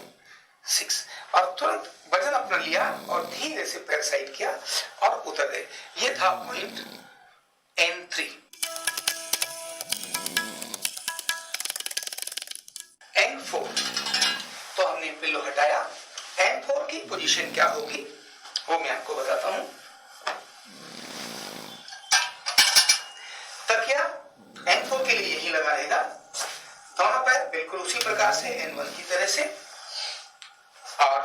6, और तुरंत वजन अपना लिया और धीरे से पैर साइड किया और उतर गए। ये था पॉइंट N3। N4 तो हमने पिल्लो हटाया। N4 की पोजीशन क्या होगी वो मैं आपको बताता हूं। है N1 की तरह से, और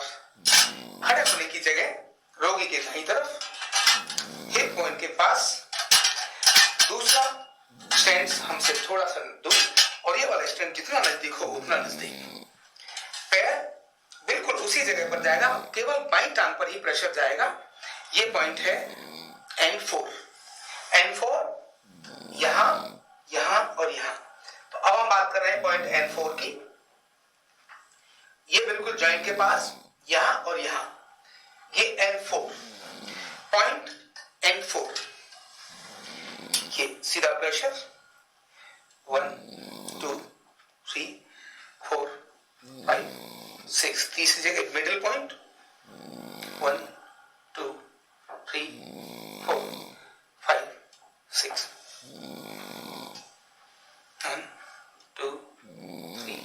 खड़े होने की जगह रोगी के दाईं तरफ हिप पॉइंट के पास, दूसरा स्टैंड हमसे थोड़ा सा दूर, और ये वाला स्टैंड जितना नजदीक हो उतना नजदीक। पैर बिल्कुल उसी जगह पर जाएगा, केवल बाईं टांग पर ही प्रेशर जाएगा। ये पॉइंट है N4। N4 यहां, यहां और यहां। तो अब हम बात कर रहे हैं पॉइंट N4 की। ये बिल्कुल जॉइंट के पास, यहां और यहां, ये N4 पॉइंट। N4 ये सीधा प्रेशर 1 2 3 4 5 6, तीसरी जगह मिडिल पॉइंट 1 2 3 4 5 6 1 2 3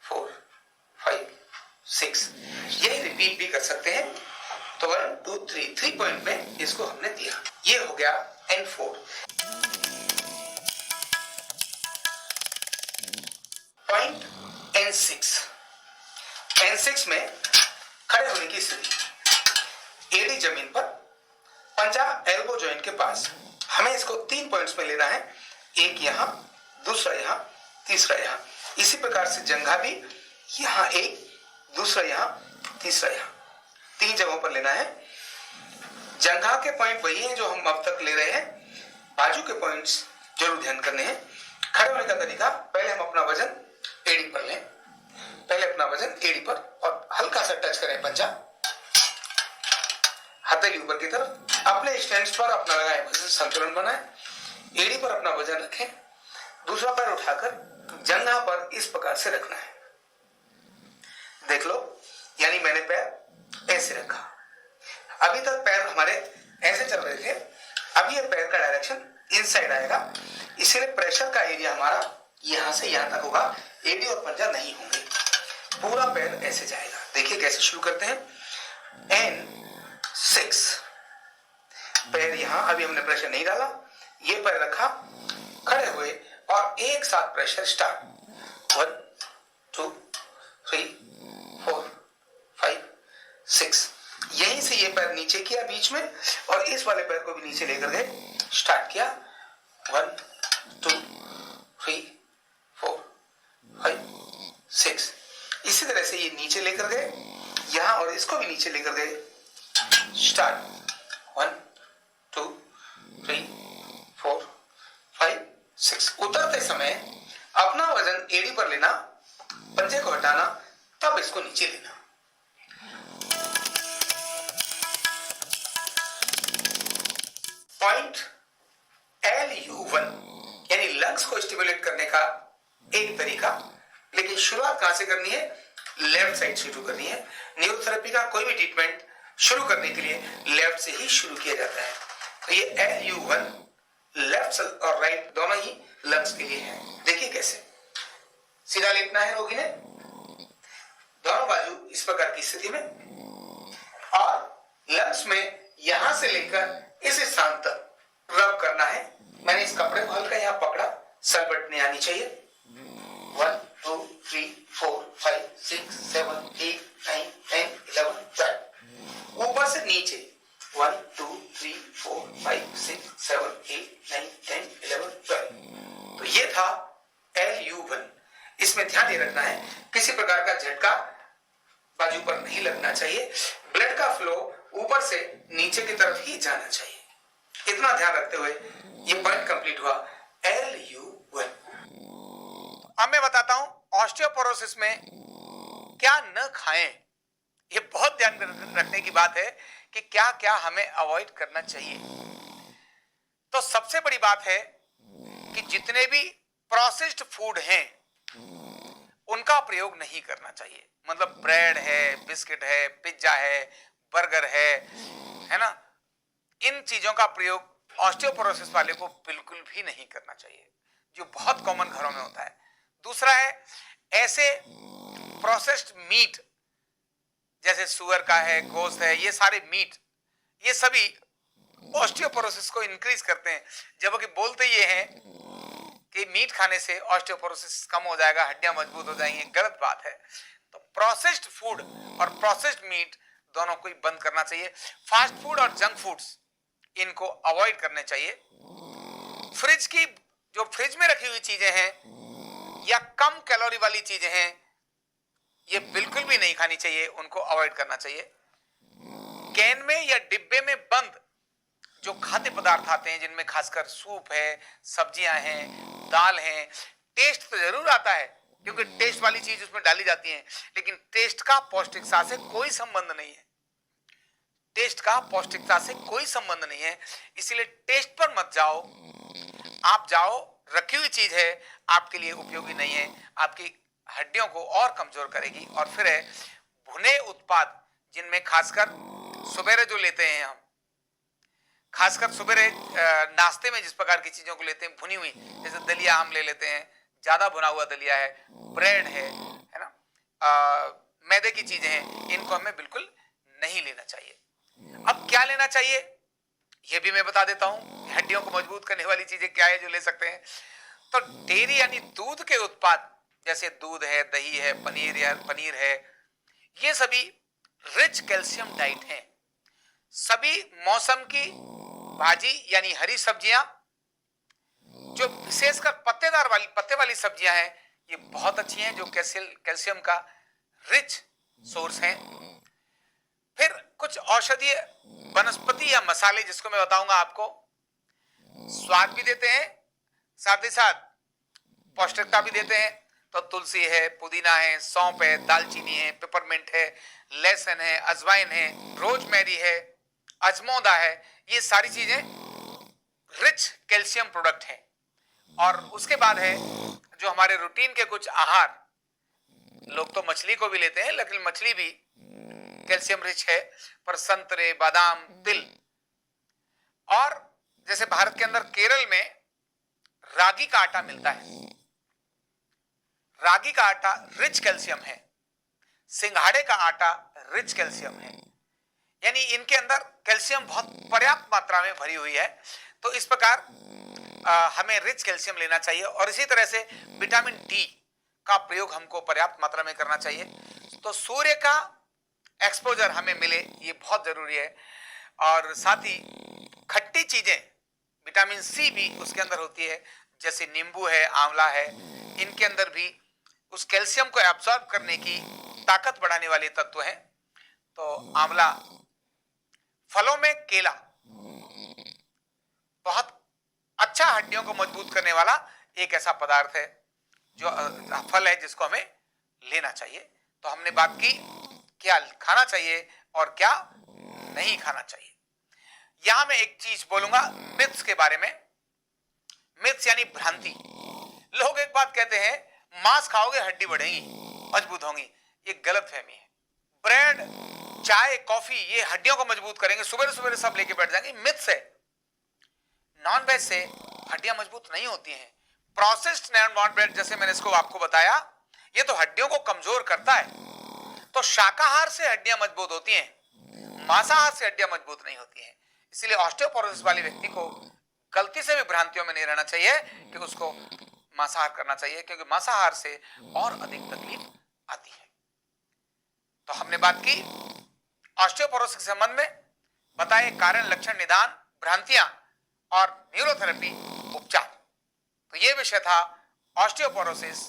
4 5 6। यही रिपीट भी कर सकते हैं। तो 1 2 3 पॉइंट में इसको हमने दिया। ये हो गया N4। Point N6। N6 में खड़े होने की स्थिति, एडी जमीन पर, पंजा एल्बो जॉइंट के पास। हमें इसको 3 पॉइंट्स में लेना है, एक यहां, दूसरा यहां, तीसरा यहां। इसी प्रकार से जंघा भी, यहां एक, दूसरा यहां, तीसरा यहां, 3 जगहों पर लेना है। जंघा के पॉइंट वही है जो हम अब तक ले रहे हैं, बाजू के पॉइंट्स जरूर ध्यान करने हैं। खड़े होने का तरीका, पहले हम अपना वजन एडी पर लें, पहले अपना वजन एडी पर, और हल्का सा टच करें पंजा, हथेली ऊपर की तरफ। अपने स्टैंड्स पर अपना लगाए वजन संतुलन बनाए, एडी पर अपना वजन रखें, दूसरा पैर उठाकर जंघा पर इस प्रकार से रखना है। देख लो, यानी मैंने पैर ऐसे रखा। अभी तक पैर हमारे ऐसे चल रहे थे, अभी ये पैर का डायरेक्शन इनसाइड आएगा, इसीलिए प्रेशर का एरिया हमारा यहां से यहां तक होगा, एडी और पंजा नहीं होंगे। पूरा पैर ऐसे जाएगा। देखिए कैसे शुरू करते हैं। N6 पैर यहां, अभी हमने प्रेशर नहीं डाला, ये पैर रखा, खड़े हुए और एक साथ प्रेशर स्टार्ट। 1 2 3 4 5 6। यहीं से ये पैर नीचे किया बीच में, और इस वाले पैर को भी नीचे लेकर गए, स्टार्ट किया 1 2 3 4 5 6। इसी तरह से ये नीचे लेकर गए यहां, और इसको भी नीचे लेकर गए, स्टार्ट 1 2 3 4 5 6। उतरते समय अपना वजन एडी पर लेना, पंजे को हटाना, तब इसको नीचे लेना। पॉइंट LU1 यानी लंग्स को स्टिमुलेट करने का एक तरीका, लेकिन शुरुआत कहां से करनी है? लेफ्ट साइड से शुरू करनी है। न्यूरोथेरेपी का कोई भी ट्रीटमेंट शुरू करने के लिए लेफ्ट से ही शुरू किया जाता है। तो ये LU1 लेफ्ट और राइट दोनों ही लंग्स के लिए है। देखिए कैसे। सीधा लेटना है रोगी ने, दोनों बाजू इस प्रकार की स्थिति में, और लंग्स में यहां से लेकर इस स्थान तक रब करना है। मैंने इस कपड़े को हल्का यहां पकड़ा, सलबट नहीं आनी चाहिए। 1 2 3 4 5 6 7 8 9 10 11 12। ऊपर से नीचे 1 2 3 4 5 6 7 8 9 10 11 12। तो ये था LU1। इसमें ध्यान ये रखना है, किसी प्रकार का झटका बाजू पर नहीं लगना चाहिए, ब्लड का फ्लो ऊपर से नीचे की तरफ ही जाना चाहिए। इतना ध्यान रखते हुए ये पॉइंट कंप्लीट हुआ LU1। अब मैं बताता हूं ऑस्टियोपोरोसिस में क्या न खाएं। ये बहुत ध्यान रखने की बात है कि क्या क्या हमें अवॉइड करना चाहिए। तो सबसे बड़ी बात है कि जितने भी प्रोसेस्ड फूड हैं उनका प्रयोग नहीं करना चाहिए। मतलब ब्रेड है, बिस्किट है, पिज्जा है, बर्गर है ना, इन चीजों का प्रयोग ऑस्टियोपोरोसिस वाले को बिल्कुल भी नहीं करना चाहिए, जो बहुत कॉमन घरों में होता है। दूसरा है, ऐसे प्रोसेस्ड मीट जैसे सुअर का है, गोश्त है, ये सारे मीट, ये सभी ऑस्टियोपोरोसिस को इंक्रीज करते हैं। जबकि बोलते ये हैं कि मीट खाने से ऑस्टियोपोरोसिस कम हो जाएगा, हड्डियां मजबूत हो जाएंगी, गलत बात है। तो प्रोसेस्ड फूड और प्रोसेस्ड मीट दोनों को ही बंद करना चाहिए। फास्ट फूड और जंक फूड्स इनको अवॉइड करने चाहिए। फ्रिज की जो फ्रिज में रखी हुई चीजें हैं या कम कैलोरी वाली चीजें हैं, ये बिल्कुल भी नहीं खानी चाहिए, उनको अवॉइड करना चाहिए। कैन में या डिब्बे में बंद जो खाद्य पदार्थ आते हैं, जिनमें खासकर सूप है, सब्जियां हैं, दाल है, टेस्ट तो जरूर आता है क्योंकि टेस्ट वाली चीज उसमें डाली जाती है, लेकिन टेस्ट का पौष्टिकता से कोई संबंध नहीं है। टेस्ट का पौष्टिकता से कोई संबंध नहीं है, इसीलिए टेस्ट पर मत जाओ। आप जाओ, रखी हुई चीज है, आपके लिए उपयोगी नहीं है, आपकी हड्डियों को और कमजोर करेगी। और फिर है भुने उत्पाद, जिनमें खासकर सुबेरे जो लेते हैं हम, खासकर सुबेरे नाश्ते में जिस प्रकार की चीजों को लेते हैं भुनी हुई, जैसे दलिया हम ले लेते हैं, ज्यादा भुना हुआ दलिया है, ब्रेड है ना, मैदे की चीजें हैं, इनको हमें बिल्कुल नहीं लेना चाहिए। अब क्या लेना चाहिए ये भी मैं बता देता हूं, हड्डियों को मजबूत करने वाली चीजें क्या है जो ले सकते हैं। तो डेयरी यानी दूध के उत्पाद, जैसे दूध है, दही है, पनीर है, ये सभी रिच कैल्शियम डाइट हैं। सभी मौसम की भाजी यानी हरी सब्जियां, जो विशेषकर पत्ते वाली सब्जियां हैं, ये बहुत अच्छी हैं, जो कैल्शियम का रिच सोर्स हैं। फिर कुछ औषधीय वनस्पति या मसाले, जिसको मैं बताऊंगा आपको, स्वाद भी देते हैं, साथ ही साथ पौष्टिकता भी देते हैं। तो तुलसी है, पुदीना है, सौंफ है, दालचीनी है, पेपरमिंट है, लहसुन है, अजवाइन है, रोजमेरी है, अजमोदा है, ये सारी चीजें रिच कैल्शियम प्रोडक्ट हैं। और उसके बाद है जो हमारे रूटीन के कुछ आहार, लोग तो मछली को भी लेते हैं, लेकिन मछली भी कैल्शियम रिच है, पर संतरे, बादाम, तिल, और जैसे भारत के अंदर केरल में रागी का आटा मिलता है, रागी का आटा रिच कैल्शियम है, सिंघाड़े का आटा रिच कैल्शियम है, यानी इनके अंदर कैल्शियम बहुत पर्याप्त मात्रा में भरी हुई है। तो इस प्रकार हमें रिच कैल्शियम लेना चाहिए। और इसी तरह से विटामिन डी का प्रयोग हमको पर्याप्त मात्रा में करना चाहिए। तो सूर्य का एक्सपोजर हमें मिले, ये बहुत जरूरी है। और साथ ही खट्टी चीजें, विटामिन सी भी उसके अंदर होती है, जैसे नींबू है, आंवला है, इनके अंदर भी उस कैल्शियम को एब्सॉर्ब करने की ताकत बढ़ाने वाले तत्व हैं। तो आंवला, फलों में केला बहुत अच्छा हड्डियों को मजबूत करने वाला एक ऐसा पदार्थ है, जो फल है, जिसको हमें लेना चाहिए। तो हमने बात की क्या खाना चाहिए और क्या नहीं खाना चाहिए। यहां मैं एक चीज बोलूंगा मिथ्स के बारे में। मिथ्स यानी भ्रांति। लोग एक बात कहते हैं, मांस खाओगे हड्डी बढ़ेगी, मजबूत होंगी, ये गलत फहमी है। ब्रेड, चाय, कॉफी, ये हड्डियों को मजबूत करेंगे, सुबह सुबह सब लेके बैठ जाएंगे, मिथ्स है। नॉन वेज से हड्डियां मजबूत नहीं होती हैं। प्रोसेस्ड नॉन वेज, जैसे मैंने इसको आपको बताया, ये तो हड्डियों को कमजोर करता है। तो शाकाहार से हड्डियां मजबूत होती हैं, मांसाहार से हड्डियां मजबूत नहीं होती हैं। इसलिए ऑस्टियोपोरोसिस वाले व्यक्ति को गलती से भी भ्रांतियों में नहीं रहना चाहिए कि उसको मांसाहार करना चाहिए, क्योंकि मांसाहार से और अधिक तकलीफ आती है। तो हमने बात की ऑस्टियोपोरोसिस के संबंध में, बताए कारण, लक्षण, निदान, भ्रांतियां और न्यूरोथेरेपी उपचार। तो ये विषय था ऑस्टियोपोरोसिस।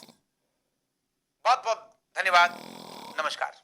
बहुत बहुत धन्यवाद, नमस्कार।